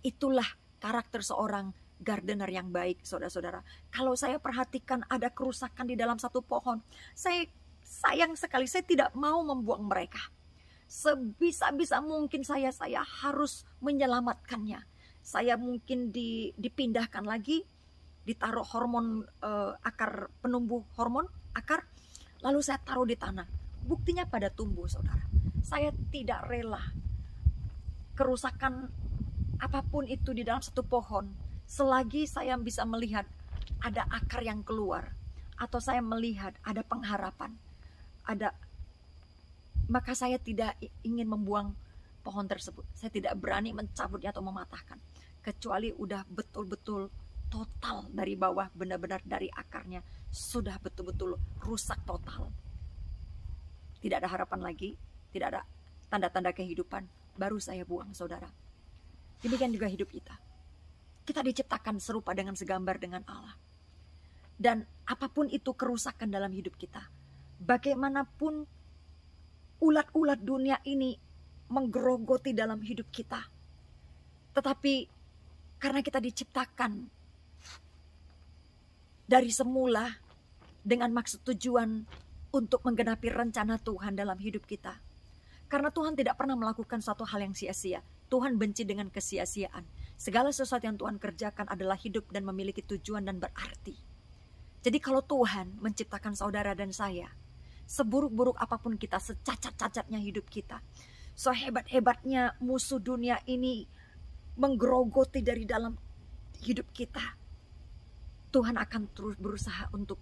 Itulah karakter seorang gardener yang baik, saudara-saudara. Kalau saya perhatikan ada kerusakan di dalam satu pohon, saya sayang sekali, saya tidak mau membuang mereka. Sebisa-bisa mungkin saya harus menyelamatkannya. Saya mungkin dipindahkan lagi, ditaruh hormon akar, penumbuh hormon akar, lalu saya taruh di tanah. Buktinya pada tumbuh, saudara. Saya tidak rela kerusakan apapun itu di dalam satu pohon, selagi saya bisa melihat ada akar yang keluar, atau saya melihat ada pengharapan, maka saya tidak ingin membuang pohon tersebut. Saya tidak berani mencabutnya atau mematahkan, kecuali udah betul-betul total dari bawah, benar-benar dari akarnya sudah betul-betul rusak total. Tidak ada harapan lagi, tidak ada tanda-tanda kehidupan, baru saya buang, saudara. Demikian juga hidup kita. Kita diciptakan serupa dengan segambar dengan Allah. Dan apapun itu kerusakan dalam hidup kita, bagaimanapun ulat-ulat dunia ini menggerogoti dalam hidup kita, tetapi karena kita diciptakan dari semula dengan maksud tujuan untuk menggenapi rencana Tuhan dalam hidup kita. Karena Tuhan tidak pernah melakukan suatu hal yang sia-sia. Tuhan benci dengan kesia-siaan. Segala sesuatu yang Tuhan kerjakan adalah hidup dan memiliki tujuan dan berarti. Jadi kalau Tuhan menciptakan saudara dan saya, seburuk-buruk apapun kita, secacat-cacatnya hidup kita, sehebat-hebatnya musuh dunia ini menggerogoti dari dalam hidup kita, Tuhan akan terus berusaha untuk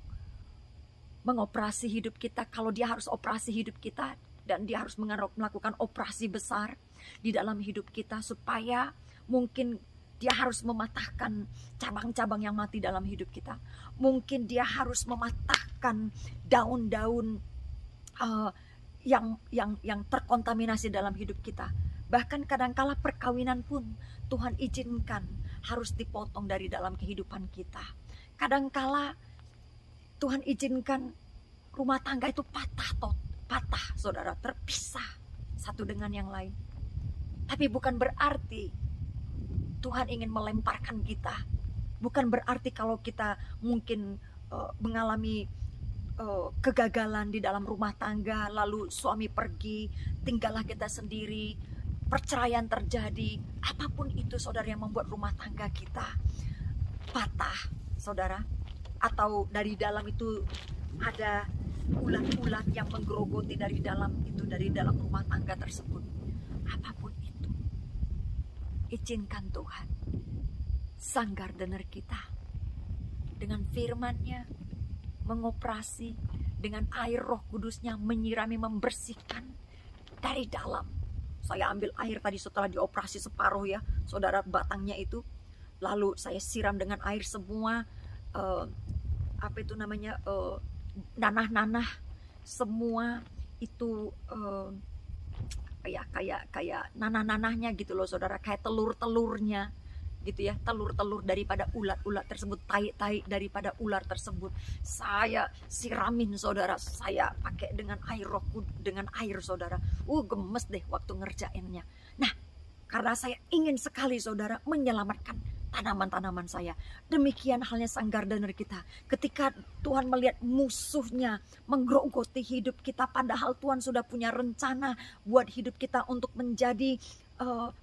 mengoperasi hidup kita. Kalau dia harus operasi hidup kita, dan dia harus melakukan operasi besar di dalam hidup kita, supaya mungkin dia harus mematahkan cabang-cabang yang mati dalam hidup kita. Mungkin dia harus mematahkan daun-daun yang terkontaminasi dalam hidup kita. Bahkan kadangkala perkawinan pun Tuhan izinkan harus dipotong dari dalam kehidupan kita. Kadangkala Tuhan izinkan rumah tangga itu patah, saudara, terpisah satu dengan yang lain. Tapi bukan berarti Tuhan ingin melemparkan kita. Bukan berarti kalau kita mungkin mengalami kegagalan di dalam rumah tangga, lalu suami pergi, tinggallah kita sendiri, perceraian terjadi, apapun itu, saudara, yang membuat rumah tangga kita patah, saudara, atau dari dalam itu ada ulat-ulat yang menggerogoti dari dalam rumah tangga tersebut. Apapun itu, izinkan Tuhan, sang gardener kita, dengan firman-Nya mengoperasi, dengan air Roh Kudus-Nya menyirami, membersihkan dari dalam. Saya ambil air tadi setelah dioperasi separuh, ya saudara, batangnya itu, lalu saya siram dengan air semua nanah-nanah semua itu, kayak nanah-nanahnya gitu loh, saudara, kayak telur-telurnya gitu ya, telur-telur daripada ulat-ulat tersebut, tai-tai daripada ular tersebut, saya siramin, saudara. Saya pakai dengan air, saudara. Gemes deh waktu ngerjainnya. Nah, karena saya ingin sekali, saudara, menyelamatkan tanaman-tanaman saya. Demikian halnya sang gardener kita. Ketika Tuhan melihat musuhnya menggerogoti hidup kita, padahal Tuhan sudah punya rencana buat hidup kita untuk menjadi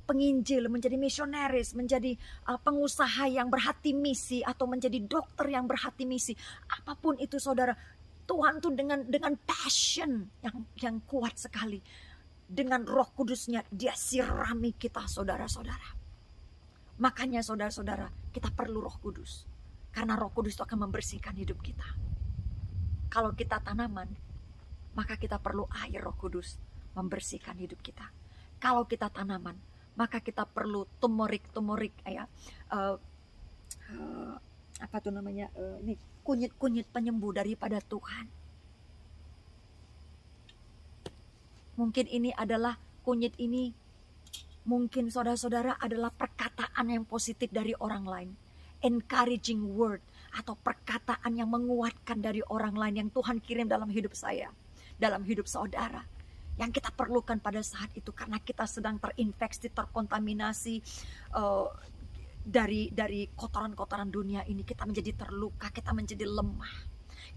penginjil, menjadi misionaris, menjadi pengusaha yang berhati misi, atau menjadi dokter yang berhati misi. Apapun itu, saudara, Tuhan tuh dengan passion yang kuat sekali, dengan Roh Kudus-Nya dia sirami kita, saudara-saudara. Makanya saudara-saudara, kita perlu Roh Kudus. Karena Roh Kudus itu akan membersihkan hidup kita. Kalau kita tanaman, maka kita perlu air Roh Kudus membersihkan hidup kita. Kalau kita tanaman, maka kita perlu tumorik ya, apa tuh namanya, ini kunyit penyembuh daripada Tuhan. Mungkin ini adalah kunyit ini, mungkin saudara-saudara adalah perkataan yang positif dari orang lain, encouraging word, atau perkataan yang menguatkan dari orang lain yang Tuhan kirim dalam hidup saya, dalam hidup saudara, yang kita perlukan pada saat itu, karena kita sedang terinfeksi, terkontaminasi dari kotoran-kotoran dunia ini. Kita menjadi terluka, kita menjadi lemah,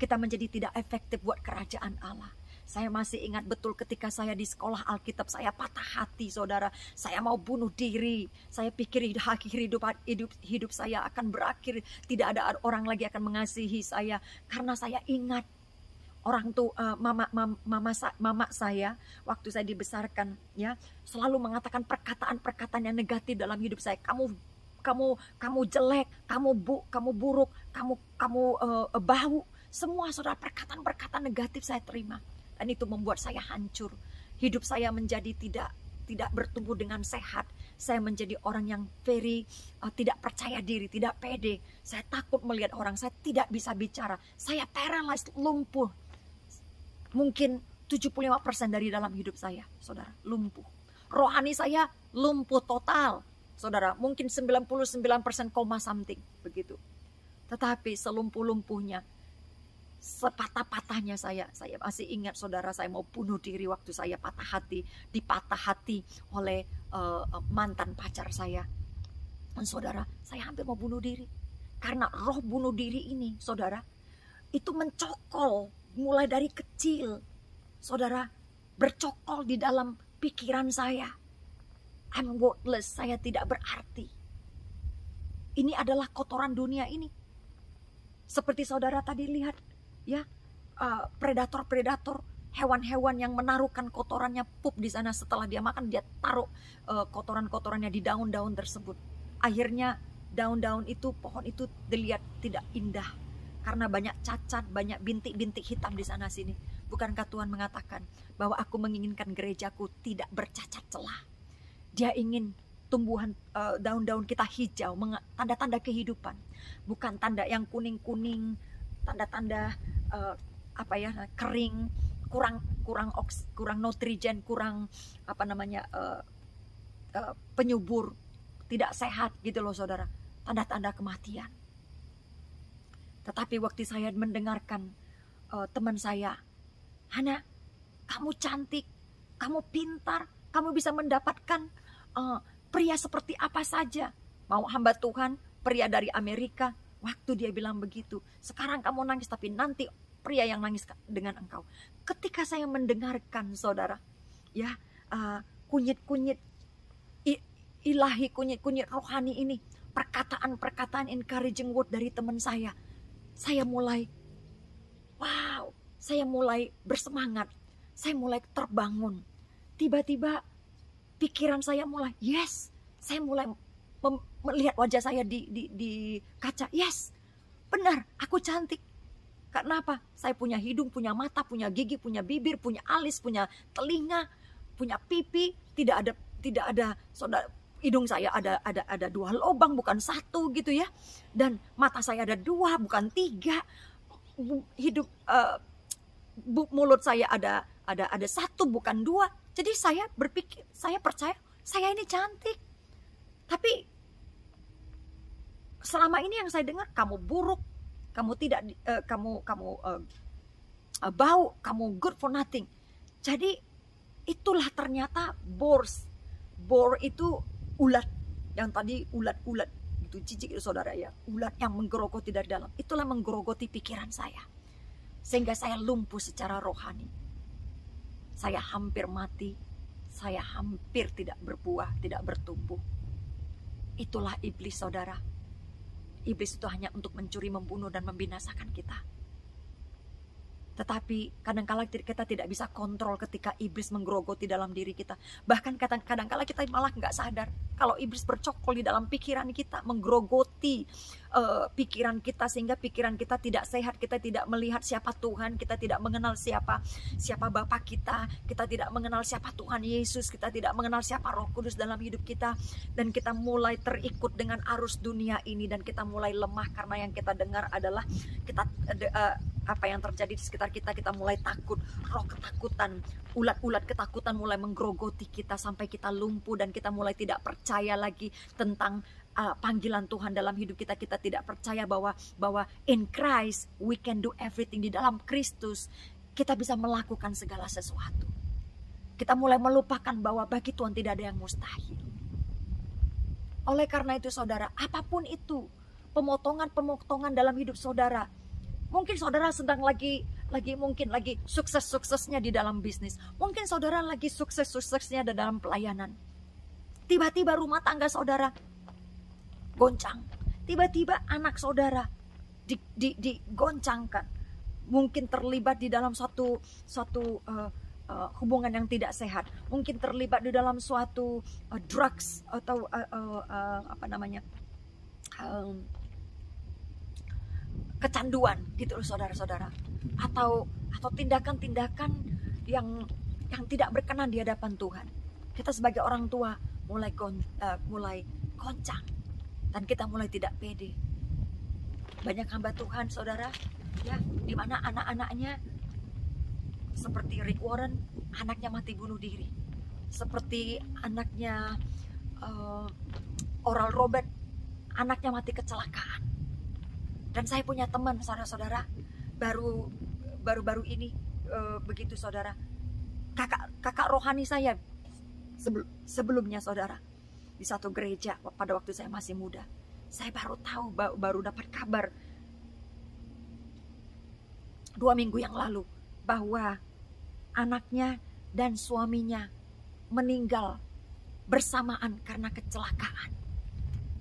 kita menjadi tidak efektif buat kerajaan Allah. Saya masih ingat betul ketika saya di sekolah Alkitab, saya patah hati, saudara. Saya mau bunuh diri. Saya pikir hidup saya akan berakhir. Tidak ada orang lagi akan mengasihi saya. Karena saya ingat orang tuh, mama saya waktu saya dibesarkan, ya, selalu mengatakan perkataan-perkataan yang negatif dalam hidup saya. Kamu jelek, kamu buruk, kamu bau. Semua saudara, perkataan-perkataan negatif saya terima. Dan itu membuat saya hancur. Hidup saya menjadi tidak bertumbuh dengan sehat. Saya menjadi orang yang tidak percaya diri, tidak pede. Saya takut melihat orang, saya tidak bisa bicara. Saya paralyzed, lumpuh. Mungkin 75% dari dalam hidup saya, saudara, lumpuh. Rohani saya lumpuh total, saudara. Mungkin 99% koma something, begitu. Tetapi selumpuh-lumpuhnya, sepatah-patahnya saya masih ingat, saudara, saya mau bunuh diri waktu saya dipatah hati oleh mantan pacar saya. Dan saudara, saya hampir mau bunuh diri. Karena roh bunuh diri ini, saudara, itu mencokol mulai dari kecil. Saudara, bercokol di dalam pikiran saya. I'm worthless, saya tidak berarti. Ini adalah kotoran dunia ini. Seperti saudara tadi lihat, ya, predator-predator, hewan-hewan yang menaruhkan kotorannya pup di sana. Setelah dia makan, dia taruh kotoran-kotorannya di daun-daun tersebut. Akhirnya daun-daun itu, pohon itu dilihat tidak indah karena banyak cacat, banyak bintik-bintik hitam di sana sini. Bukankah Tuhan mengatakan bahwa aku menginginkan gerejaku tidak bercacat celah? Dia ingin tumbuhan, daun-daun kita hijau, tanda-tanda kehidupan, bukan tanda yang kuning-kuning, tanda-tanda kering, kurang nutrien, kurang penyubur, tidak sehat gitu loh, saudara. Tanda-tanda kematian. Tetapi waktu saya mendengarkan teman saya, Hana, kamu cantik, kamu pintar, kamu bisa mendapatkan pria seperti apa saja. Mau hamba Tuhan, pria dari Amerika. Waktu dia bilang begitu, sekarang kamu nangis, tapi nanti pria yang nangis dengan engkau. Ketika saya mendengarkan, saudara, ya, kunyit-kunyit ilahi, kunyit-kunyit rohani ini, perkataan-perkataan encouraging word dari teman saya mulai, wow, saya mulai bersemangat, saya mulai terbangun. Tiba-tiba pikiran saya mulai, yes, saya mulai melihat wajah saya di kaca. Yes, benar, aku cantik. Karena apa? Saya punya hidung, punya mata, punya gigi, punya bibir, punya alis, punya telinga, punya pipi. Tidak ada saudara, hidung saya ada 2 lubang, bukan 1 gitu ya. Dan mata saya ada 2, bukan 3. Mulut saya ada 1, bukan 2. Jadi saya berpikir, saya percaya saya ini cantik. Tapi selama ini yang saya dengar, kamu buruk, kamu tidak, kamu bau, kamu good for nothing. Jadi itulah ternyata bors. Bor itu ulat, yang tadi ulat-ulat itu jijik itu, saudara, ya. Ulat yang menggerogoti dari dalam. Itulah menggerogoti pikiran saya. Sehingga saya lumpuh secara rohani. Saya hampir mati. Saya hampir tidak berbuah, tidak bertumbuh. Itulah iblis, saudara. Iblis itu hanya untuk mencuri, membunuh, dan membinasakan kita. Tetapi kadangkala kita tidak bisa kontrol ketika iblis menggerogoti dalam diri kita. Bahkan kadangkala kita malah nggak sadar kalau iblis bercokol di dalam pikiran kita, menggerogoti pikiran kita, sehingga pikiran kita tidak sehat. Kita tidak melihat siapa Tuhan, kita tidak mengenal siapa Bapa kita tidak mengenal siapa Tuhan Yesus, kita tidak mengenal siapa Roh Kudus dalam hidup kita, dan kita mulai terikut dengan arus dunia ini, dan kita mulai lemah karena yang kita dengar adalah apa yang terjadi di sekitar kita mulai takut. Roh ketakutan, ulat-ulat ketakutan mulai menggerogoti kita sampai kita lumpuh, dan kita mulai tidak percaya lagi tentang panggilan Tuhan dalam hidup kita. Kita tidak percaya bahwa in Christ we can do everything. Di dalam Kristus kita bisa melakukan segala sesuatu. Kita mulai melupakan bahwa bagi Tuhan tidak ada yang mustahil. Oleh karena itu saudara, apapun itu pemotongan dalam hidup saudara, mungkin saudara sedang lagi sukses-suksesnya di dalam bisnis. Mungkin saudara lagi sukses-suksesnya di dalam pelayanan. Tiba-tiba rumah tangga saudara goncang. Tiba-tiba anak saudara digoncangkan. Mungkin terlibat di dalam suatu hubungan yang tidak sehat. Mungkin terlibat di dalam suatu drugs atau kecanduan gitu loh saudara-saudara, atau tindakan-tindakan yang tidak berkenan di hadapan Tuhan. Kita sebagai orang tua mulai goncang, dan kita mulai tidak pede. Banyak hamba Tuhan saudara, ya, di mana anak-anaknya seperti Rick Warren, anaknya mati bunuh diri. Seperti anaknya Oral Robert, anaknya mati kecelakaan. Dan saya punya teman saudara-saudara, baru ini begitu saudara, kakak rohani saya sebelumnya saudara, di satu gereja pada waktu saya masih muda. Saya baru tahu, baru dapat kabar 2 minggu yang lalu bahwa anaknya dan suaminya meninggal bersamaan karena kecelakaan.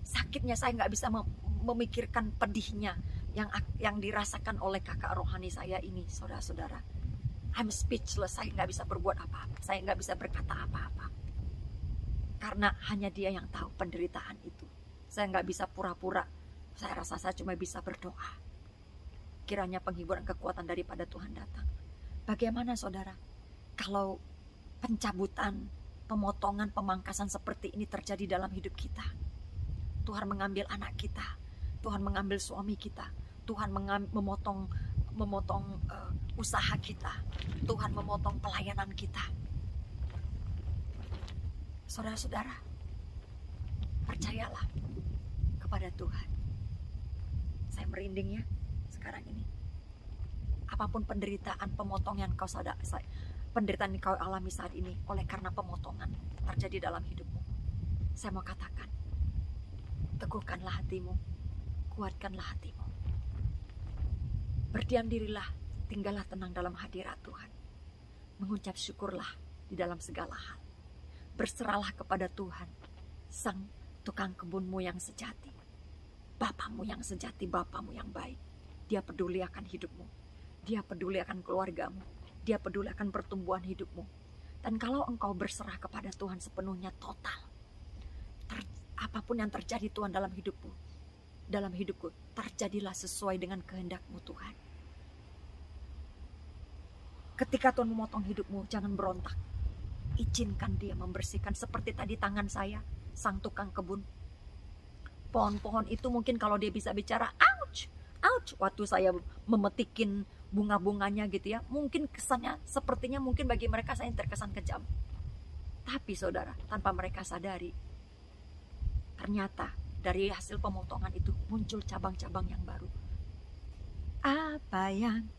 Sakitnya saya nggak bisa memikirkan pedihnya yang dirasakan oleh kakak rohani saya ini, saudara-saudara. I'm speechless, saya nggak bisa berbuat apa-apa, saya nggak bisa berkata apa-apa, karena hanya Dia yang tahu penderitaan itu. Saya nggak bisa pura-pura, saya rasa saya cuma bisa berdoa. Kiranya penghiburan kekuatan daripada Tuhan datang. Bagaimana saudara, kalau pencabutan, pemotongan, pemangkasan seperti ini terjadi dalam hidup kita? Tuhan mengambil anak kita, Tuhan mengambil suami kita, Tuhan memotong usaha kita, Tuhan memotong pelayanan kita. Saudara-saudara, percayalah kepada Tuhan. Saya merinding ya sekarang ini. Apapun penderitaan, pemotongan penderitaan yang kau alami saat ini oleh karena pemotongan terjadi dalam hidupmu, saya mau katakan, teguhkanlah hatimu, kuatkanlah hatimu. Berdiam dirilah, tinggallah tenang dalam hadirat Tuhan. Mengucap syukurlah di dalam segala hal. Berserahlah kepada Tuhan, Sang tukang kebunmu yang sejati, Bapamu yang sejati, Bapamu yang baik. Dia peduli akan hidupmu, Dia peduli akan keluargamu, Dia peduli akan pertumbuhan hidupmu. Dan kalau engkau berserah kepada Tuhan sepenuhnya, total, apapun yang terjadi Tuhan dalam hidupku, terjadilah sesuai dengan kehendak-Mu Tuhan. Ketika Tuhan memotong hidupmu, jangan berontak. Izinkan Dia membersihkan, seperti tadi tangan saya, sang tukang kebun. Pohon-pohon itu mungkin kalau dia bisa bicara, ouch, ouch, waktu saya memetikin bunga-bunganya gitu ya, mungkin kesannya, sepertinya mungkin bagi mereka saya terkesan kejam. Tapi saudara, tanpa mereka sadari, ternyata dari hasil pemotongan itu muncul cabang-cabang yang baru. Apa yang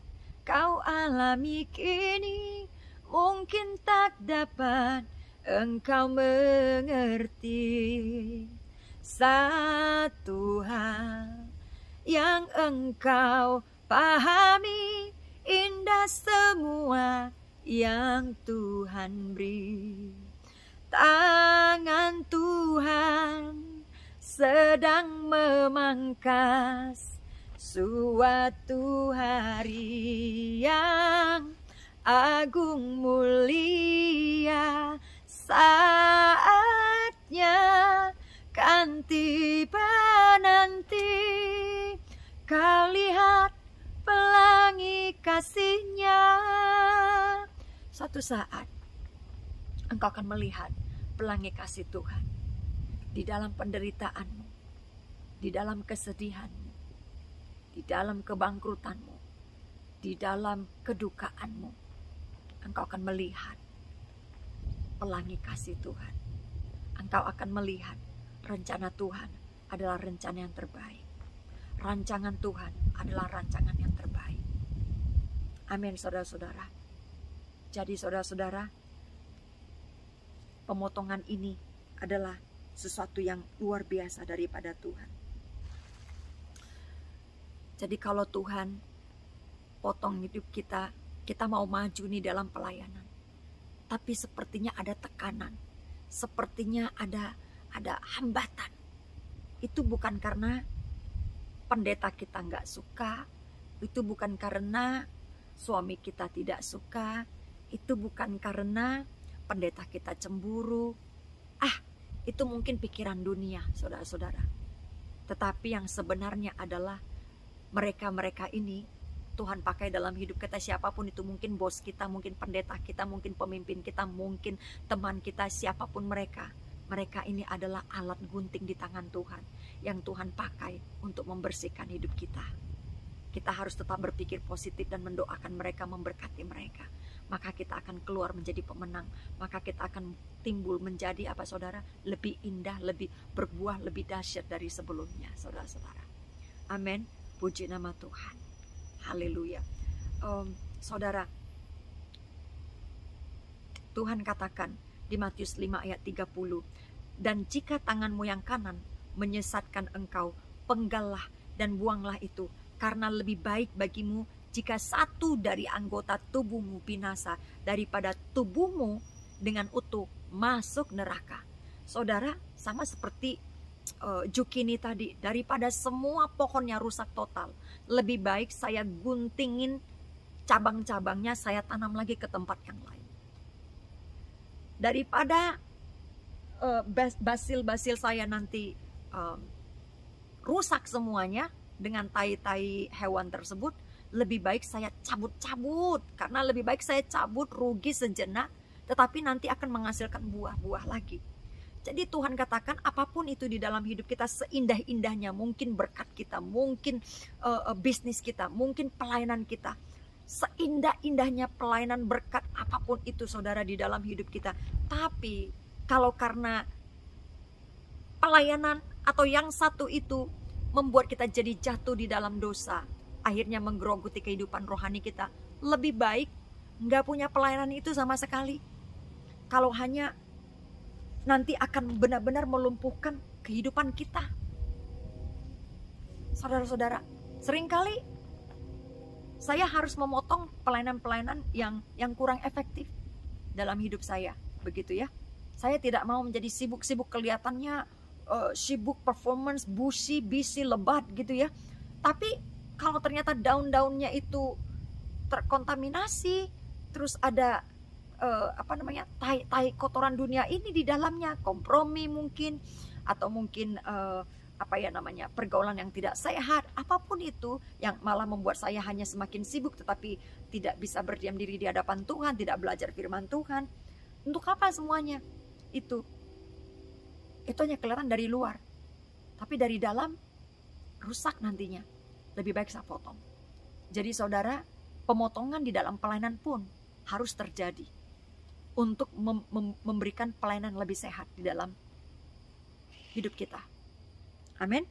kau alami kini mungkin tak dapat engkau mengerti. Satu hal yang engkau pahami, indah semua yang Tuhan beri. Tangan Tuhan sedang memangkas suatu hari yang agung mulia, saatnya kan tiba nanti. Kau lihat pelangi kasih-Nya. Suatu saat engkau akan melihat pelangi kasih Tuhan di dalam penderitaanmu, di dalam kesedihanmu, di dalam kebangkrutanmu, di dalam kedukaanmu. Engkau akan melihat pelangi kasih Tuhan. Engkau akan melihat rencana Tuhan adalah rencana yang terbaik. Rancangan Tuhan adalah rancangan yang terbaik. Amin, saudara-saudara. Jadi saudara-saudara, pemotongan ini adalah sesuatu yang luar biasa daripada Tuhan. Jadi kalau Tuhan potong hidup kita, kita mau maju nih dalam pelayanan. Tapi sepertinya ada tekanan, sepertinya ada hambatan. Itu bukan karena pendeta kita nggak suka, itu bukan karena suami kita tidak suka, itu bukan karena pendeta kita cemburu. Itu mungkin pikiran dunia, saudara-saudara. Tetapi yang sebenarnya adalah mereka-mereka ini Tuhan pakai dalam hidup kita, siapapun itu, mungkin bos kita, mungkin pendeta kita, mungkin pemimpin kita, mungkin teman kita, siapapun mereka. Mereka ini adalah alat gunting di tangan Tuhan yang Tuhan pakai untuk membersihkan hidup kita. Kita harus tetap berpikir positif dan mendoakan mereka, memberkati mereka. Maka kita akan keluar menjadi pemenang. Maka kita akan timbul menjadi apa saudara? Lebih indah, lebih berbuah, lebih dahsyat dari sebelumnya, saudara-saudara. Amin. Puji nama Tuhan. Haleluya. Saudara, Tuhan katakan di Matius 5 ayat 30, dan jika tanganmu yang kanan menyesatkan engkau, penggallah dan buanglah itu, karena lebih baik bagimu jika satu dari anggota tubuhmu binasa daripada tubuhmu dengan utuh masuk neraka. Saudara, sama seperti Jukini tadi, daripada semua pohonnya rusak total, lebih baik saya guntingin cabang-cabangnya, saya tanam lagi ke tempat yang lain. Daripada basil-basil saya nanti rusak semuanya dengan tai-tai hewan tersebut, lebih baik saya cabut-cabut. Karena lebih baik saya cabut, rugi sejenak, tetapi nanti akan menghasilkan buah-buah lagi. Jadi Tuhan katakan apapun itu di dalam hidup kita, seindah-indahnya, mungkin berkat kita, mungkin bisnis kita, mungkin pelayanan kita, seindah-indahnya pelayanan berkat apapun itu saudara di dalam hidup kita. Tapi kalau karena pelayanan atau yang satu itu membuat kita jadi jatuh di dalam dosa, akhirnya menggerogoti kehidupan rohani kita, lebih baik nggak punya pelayanan itu sama sekali. Kalau hanya nanti akan benar-benar melumpuhkan kehidupan kita. Saudara-saudara, seringkali saya harus memotong pelayanan-pelayanan yang kurang efektif dalam hidup saya, begitu ya. Saya tidak mau menjadi sibuk-sibuk, kelihatannya sibuk, performance, busy, lebat gitu ya. Tapi kalau ternyata daun-daunnya itu terkontaminasi, terus ada tai kotoran dunia ini di dalamnya, kompromi mungkin, atau mungkin pergaulan yang tidak sehat, apapun itu yang malah membuat saya hanya semakin sibuk tetapi tidak bisa berdiam diri di hadapan Tuhan, tidak belajar firman Tuhan. Untuk apa semuanya? Itu hanya kelihatan dari luar, tapi dari dalam rusak nantinya. Lebih baik saya potong. Jadi saudara, pemotongan di dalam pelayanan pun harus terjadi untuk memberikan pelayanan lebih sehat di dalam hidup kita. Amin.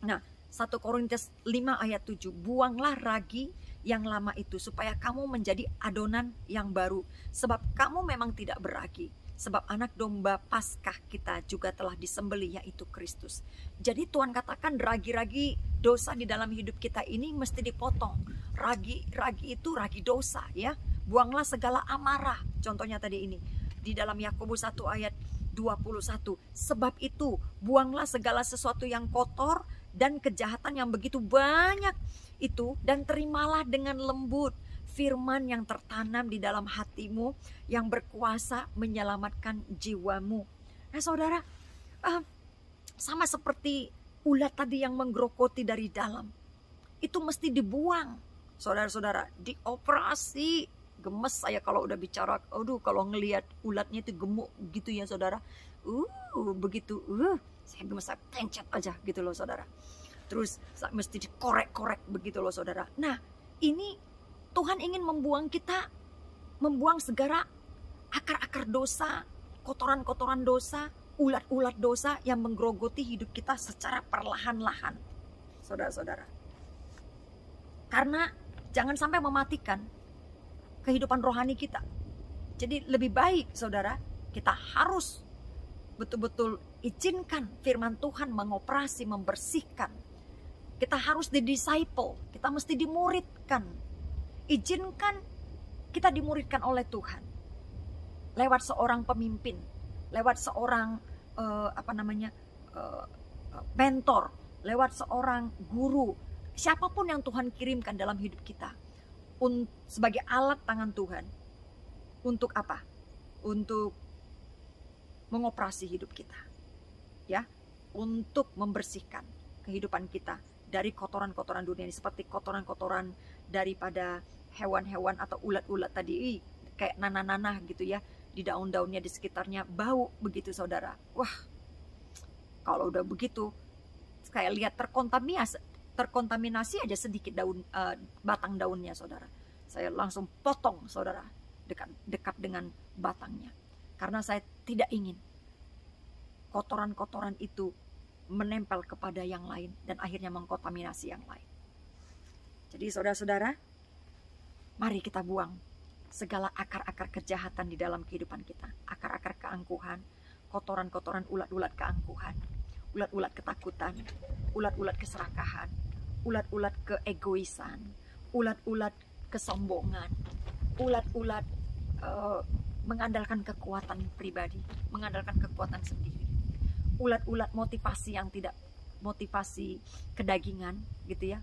Nah, 1 Korintus 5 ayat 7, buanglah ragi yang lama itu supaya kamu menjadi adonan yang baru, sebab kamu memang tidak beragi, sebab anak domba Paskah kita juga telah disembelih, yaitu Kristus. Jadi Tuhan katakan ragi-ragi dosa di dalam hidup kita ini mesti dipotong. Ragi itu ragi dosa ya. Buanglah segala amarah. Contohnya tadi ini di dalam Yakobus 1 ayat 21. Sebab itu buanglah segala sesuatu yang kotor dan kejahatan yang begitu banyak itu, dan terimalah dengan lembut firman yang tertanam di dalam hatimu yang berkuasa menyelamatkan jiwamu. Nah saudara, sama seperti ulat tadi yang menggerogoti dari dalam, itu mesti dibuang saudara-saudara, dioperasi. Gemes saya kalau udah bicara, aduh kalau ngelihat ulatnya itu gemuk gitu ya saudara, begitu, saya gemes, saya pencet aja gitu loh saudara. Terus mesti dikorek-korek begitu loh saudara. Nah ini Tuhan ingin membuang kita, membuang segala akar-akar dosa, kotoran-kotoran dosa, ulat-ulat dosa yang menggerogoti hidup kita secara perlahan-lahan, saudara-saudara. Karena jangan sampai mematikan kehidupan rohani kita. Jadi lebih baik saudara, kita harus betul-betul izinkan firman Tuhan mengoperasi, membersihkan. Kita harus di-disciple, kita mesti dimuridkan. Izinkan kita dimuridkan oleh Tuhan lewat seorang pemimpin, lewat seorang mentor, lewat seorang guru, siapapun yang Tuhan kirimkan dalam hidup kita sebagai alat tangan Tuhan. Untuk apa? Untuk mengoperasi hidup kita, ya, untuk membersihkan kehidupan kita dari kotoran-kotoran dunia ini, seperti kotoran-kotoran daripada hewan-hewan atau ulat-ulat tadi, kayak nanah-nanah gitu ya, di daun-daunnya di sekitarnya bau begitu saudara. Wah, kalau udah begitu, kayak lihat terkontaminasi aja sedikit daun, batang daunnya saudara, saya langsung potong saudara, dekat dengan batangnya, karena saya tidak ingin kotoran-kotoran itu menempel kepada yang lain dan akhirnya mengkontaminasi yang lain. Jadi saudara-saudara, mari kita buang segala akar-akar kejahatan di dalam kehidupan kita, akar-akar keangkuhan, kotoran-kotoran ulat-ulat keangkuhan, ulat-ulat ketakutan, ulat-ulat keserakahan, ulat-ulat keegoisan, ulat-ulat kesombongan, ulat-ulat mengandalkan kekuatan pribadi, mengandalkan kekuatan sendiri, ulat-ulat motivasi yang tidak motivasi kedagingan gitu ya,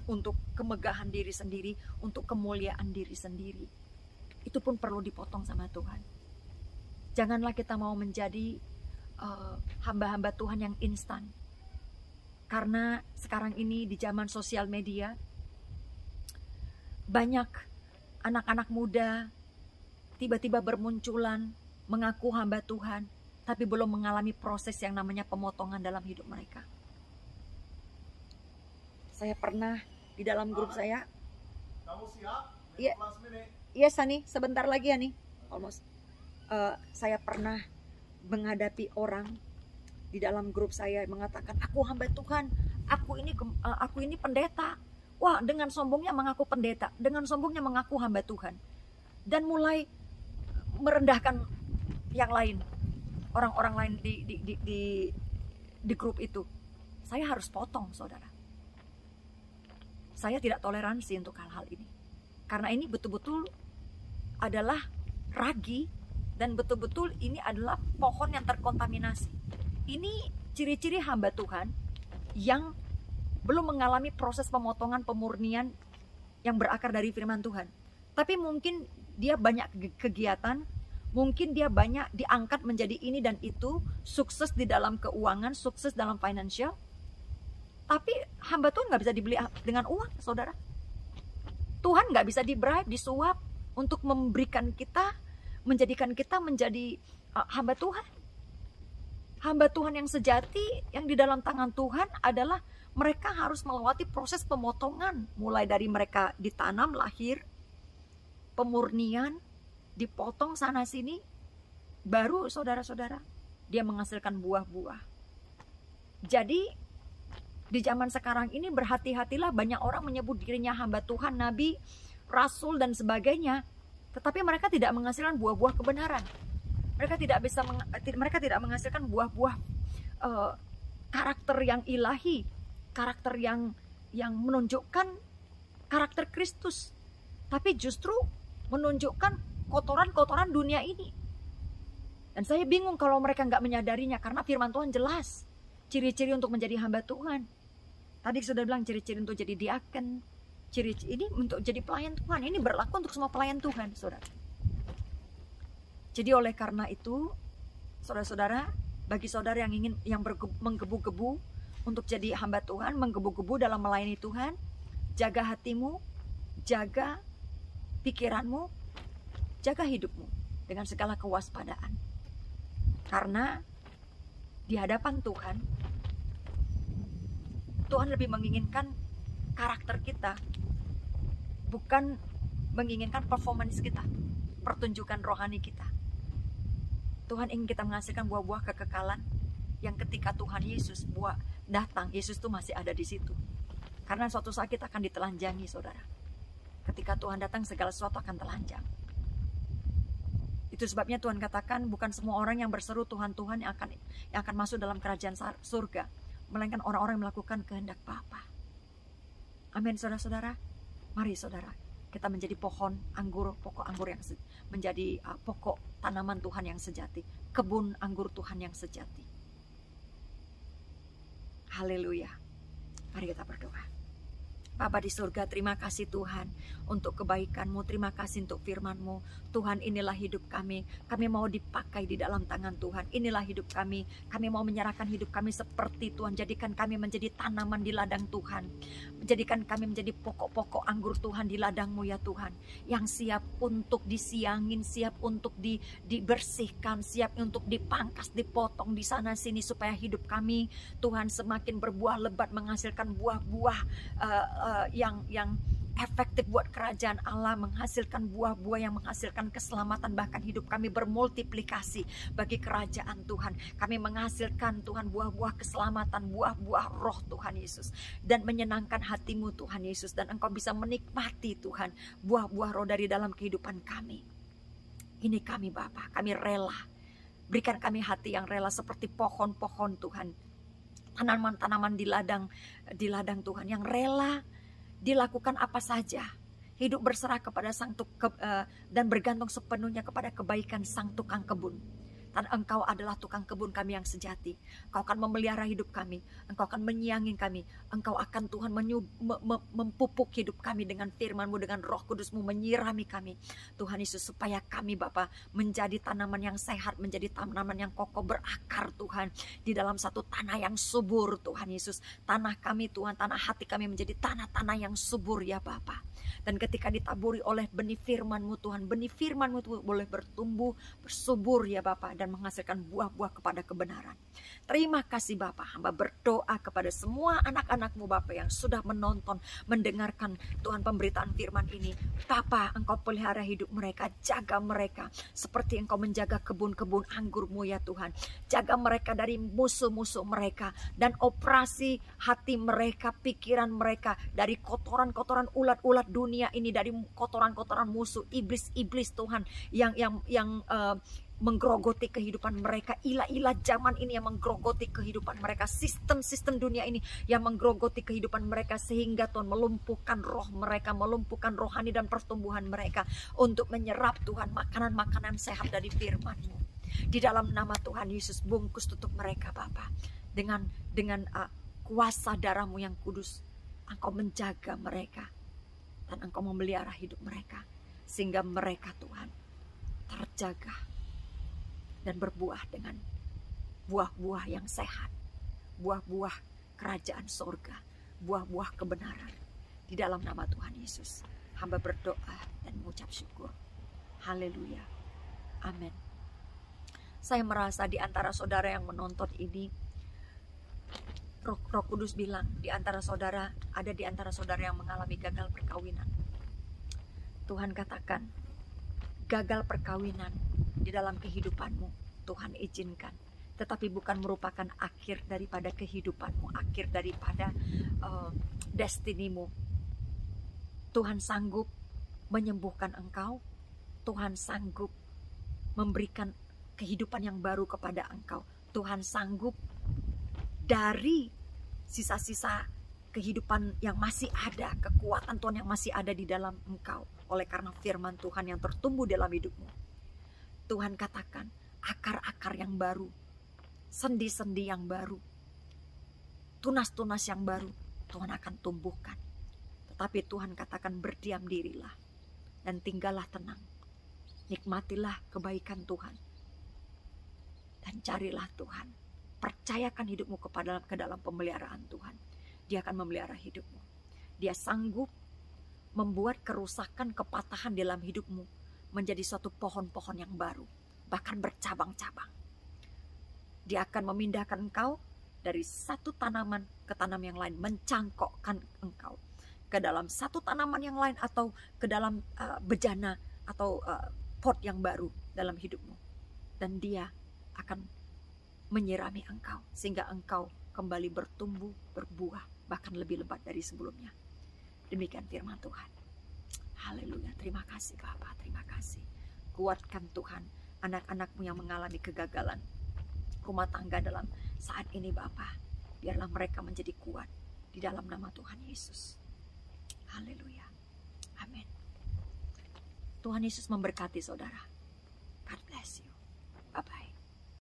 untuk kemegahan diri sendiri, untuk kemuliaan diri sendiri. Itu pun perlu dipotong sama Tuhan. Janganlah kita mau menjadi hamba-hamba Tuhan yang instan. Karena sekarang ini di zaman sosial media, banyak anak-anak muda tiba-tiba bermunculan mengaku hamba Tuhan, tapi belum mengalami proses yang namanya pemotongan dalam hidup mereka. Saya pernah di dalam grup saya. Kamu siap? Iya, yes, Sani, sebentar lagi ya nih, almost. Saya pernah menghadapi orang di dalam grup saya mengatakan, aku hamba Tuhan, aku ini pendeta. Wah, dengan sombongnya mengaku pendeta, dengan sombongnya mengaku hamba Tuhan, dan mulai merendahkan yang lain, orang-orang lain di grup itu. Saya harus potong, saudara. Saya tidak toleransi untuk hal-hal ini. Karena ini betul-betul adalah ragi, dan betul-betul ini adalah pohon yang terkontaminasi. Ini ciri-ciri hamba Tuhan yang belum mengalami proses pemotongan, pemurnian yang berakar dari firman Tuhan. Tapi mungkin dia banyak kegiatan, mungkin dia banyak diangkat menjadi ini dan itu, sukses di dalam keuangan, sukses dalam financial. Tapi hamba Tuhan nggak bisa dibeli dengan uang, saudara. Tuhan nggak bisa di-bribe, disuap untuk memberikan kita, menjadikan kita menjadi hamba Tuhan. Hamba Tuhan yang sejati, yang di dalam tangan Tuhan adalah mereka harus melewati proses pemotongan. Mulai dari mereka ditanam, lahir, pemurnian, dipotong sana-sini, baru saudara-saudara, dia menghasilkan buah-buah. Jadi, di zaman sekarang ini berhati-hatilah, banyak orang menyebut dirinya hamba Tuhan, nabi, rasul dan sebagainya, tetapi mereka tidak menghasilkan buah-buah kebenaran. Mereka tidak menghasilkan buah-buah karakter yang ilahi, karakter yang menunjukkan karakter Kristus, tapi justru menunjukkan kotoran-kotoran dunia ini. Dan saya bingung kalau mereka nggak menyadarinya, karena firman Tuhan jelas ciri-ciri untuk menjadi hamba Tuhan. Tadi sudah bilang ciri-ciri untuk jadi diaken, ciri ini untuk jadi pelayan Tuhan. Ini berlaku untuk semua pelayan Tuhan, saudara. Jadi oleh karena itu, saudara-saudara, bagi saudara yang ingin menggebu-gebu untuk jadi hamba Tuhan, menggebu-gebu dalam melayani Tuhan, jaga hatimu, jaga pikiranmu, jaga hidupmu dengan segala kewaspadaan. Karena di hadapan Tuhan, Tuhan lebih menginginkan karakter kita, bukan menginginkan performance kita, pertunjukan rohani kita. Tuhan ingin kita menghasilkan buah-buah kekekalan yang ketika Tuhan Yesus datang, Yesus tuh masih ada di situ. Karena suatu saat kita akan ditelanjangi, saudara. Ketika Tuhan datang, segala sesuatu akan telanjang. Itu sebabnya Tuhan katakan bukan semua orang yang berseru Tuhan Tuhan yang akan masuk dalam kerajaan surga, melainkan orang-orang yang melakukan kehendak Bapa. Amin, saudara-saudara. Mari saudara, kita menjadi pokok anggur yang menjadi pokok tanaman Tuhan yang sejati, kebun anggur Tuhan yang sejati. Haleluya. Mari kita berdoa. Bapa di surga, terima kasih Tuhan untuk kebaikan-Mu, terima kasih untuk firman-Mu. Tuhan, inilah hidup kami mau dipakai di dalam tangan Tuhan. Inilah hidup kami mau menyerahkan hidup kami seperti Tuhan. Jadikan kami menjadi tanaman di ladang Tuhan. Jadikan kami menjadi pokok-pokok anggur Tuhan di ladang-Mu ya Tuhan. Yang siap untuk disiangin, siap untuk dibersihkan, siap untuk dipangkas, dipotong di sana sini supaya hidup kami Tuhan semakin berbuah lebat, menghasilkan buah-buah yang efektif buat kerajaan Allah, menghasilkan buah-buah yang menghasilkan keselamatan, bahkan hidup kami bermultiplikasi bagi kerajaan Tuhan. Kami menghasilkan Tuhan buah-buah keselamatan, buah-buah roh Tuhan Yesus, dan menyenangkan hati-Mu Tuhan Yesus, dan Engkau bisa menikmati Tuhan buah-buah roh dari dalam kehidupan kami. Ini kami Bapa, kami rela. Berikan kami hati yang rela seperti pohon-pohon Tuhan, tanaman-tanaman di ladang Tuhan yang rela dilakukan apa saja. Hidup berserah kepada dan bergantung sepenuhnya kepada kebaikan sang tukang kebun. Dan Engkau adalah tukang kebun kami yang sejati. Engkau akan memelihara hidup kami. Engkau akan menyiangi kami. Engkau akan Tuhan mempupuk hidup kami dengan firman-Mu, dengan Roh Kudus-Mu, menyirami kami. Tuhan Yesus, supaya kami Bapa menjadi tanaman yang sehat, menjadi tanaman yang kokoh berakar Tuhan. Di dalam satu tanah yang subur Tuhan Yesus. Tanah kami Tuhan, tanah hati kami menjadi tanah-tanah yang subur ya Bapa. Dan ketika ditaburi oleh benih firman-Mu Tuhan, benih firman-Mu Tuhan boleh bertumbuh, bersubur ya Bapa, dan menghasilkan buah-buah kepada kebenaran. Terima kasih Bapa, hamba berdoa kepada semua anak-anak-Mu Bapa yang sudah menonton, mendengarkan Tuhan pemberitaan firman ini. Bapa, Engkau pelihara hidup mereka, jaga mereka seperti Engkau menjaga kebun-kebun anggur-Mu ya Tuhan. Jaga mereka dari musuh-musuh mereka, dan operasi hati mereka, pikiran mereka dari kotoran-kotoran ulat-ulat dunia ini, dari kotoran-kotoran musuh, iblis-iblis Tuhan yang menggerogoti kehidupan mereka, ilah-ilah zaman ini yang menggerogoti kehidupan mereka, sistem-sistem dunia ini yang menggerogoti kehidupan mereka, sehingga Tuhan melumpuhkan roh mereka, melumpuhkan rohani dan pertumbuhan mereka untuk menyerap Tuhan makanan-makanan sehat dari firman-Mu. Di dalam nama Tuhan Yesus, bungkus tutup mereka Bapa dengan kuasa darah-Mu yang kudus. Engkau menjaga mereka dan Engkau memelihara hidup mereka, sehingga mereka Tuhan terjaga dan berbuah dengan buah-buah yang sehat, buah-buah kerajaan sorga, buah-buah kebenaran. Di dalam nama Tuhan Yesus, hamba berdoa dan mengucap syukur. Haleluya. Amin. Saya merasa di antara saudara yang menonton ini, Roh Kudus bilang, di antara saudara yang mengalami gagal perkawinan. Tuhan katakan, gagal perkawinan di dalam kehidupanmu Tuhan izinkan, tetapi bukan merupakan akhir daripada kehidupanmu, akhir daripada destinimu. Tuhan sanggup menyembuhkan engkau. Tuhan sanggup memberikan kehidupan yang baru kepada engkau. Tuhan sanggup dari sisa-sisa kehidupan yang masih ada, kekuatan Tuhan yang masih ada di dalam engkau, oleh karena firman Tuhan yang tertumbuh dalam hidupmu. Tuhan katakan, akar-akar yang baru, sendi-sendi yang baru, tunas-tunas yang baru Tuhan akan tumbuhkan. Tetapi Tuhan katakan berdiam dirilah dan tinggallah tenang. Nikmatilah kebaikan Tuhan. Dan carilah Tuhan. Percayakan hidupmu ke dalam pemeliharaan Tuhan. Dia akan memelihara hidupmu. Dia sanggup membuat kerusakan, kepatahan dalam hidupmu menjadi suatu pohon-pohon yang baru. Bahkan bercabang-cabang. Dia akan memindahkan engkau dari satu tanaman ke tanaman yang lain. Mencangkokkan engkau ke dalam satu tanaman yang lain atau ke dalam bejana atau pot yang baru dalam hidupmu. Dan dia akan menyirami engkau sehingga engkau kembali bertumbuh, berbuah, bahkan lebih lebat dari sebelumnya. Demikian firman Tuhan. Haleluya, terima kasih Bapa, terima kasih. Kuatkan Tuhan anak-anakmu yang mengalami kegagalan rumah tangga dalam saat ini Bapa. Biarlah mereka menjadi kuat di dalam nama Tuhan Yesus. Haleluya, amin. Tuhan Yesus memberkati saudara. God bless you. Bye-bye.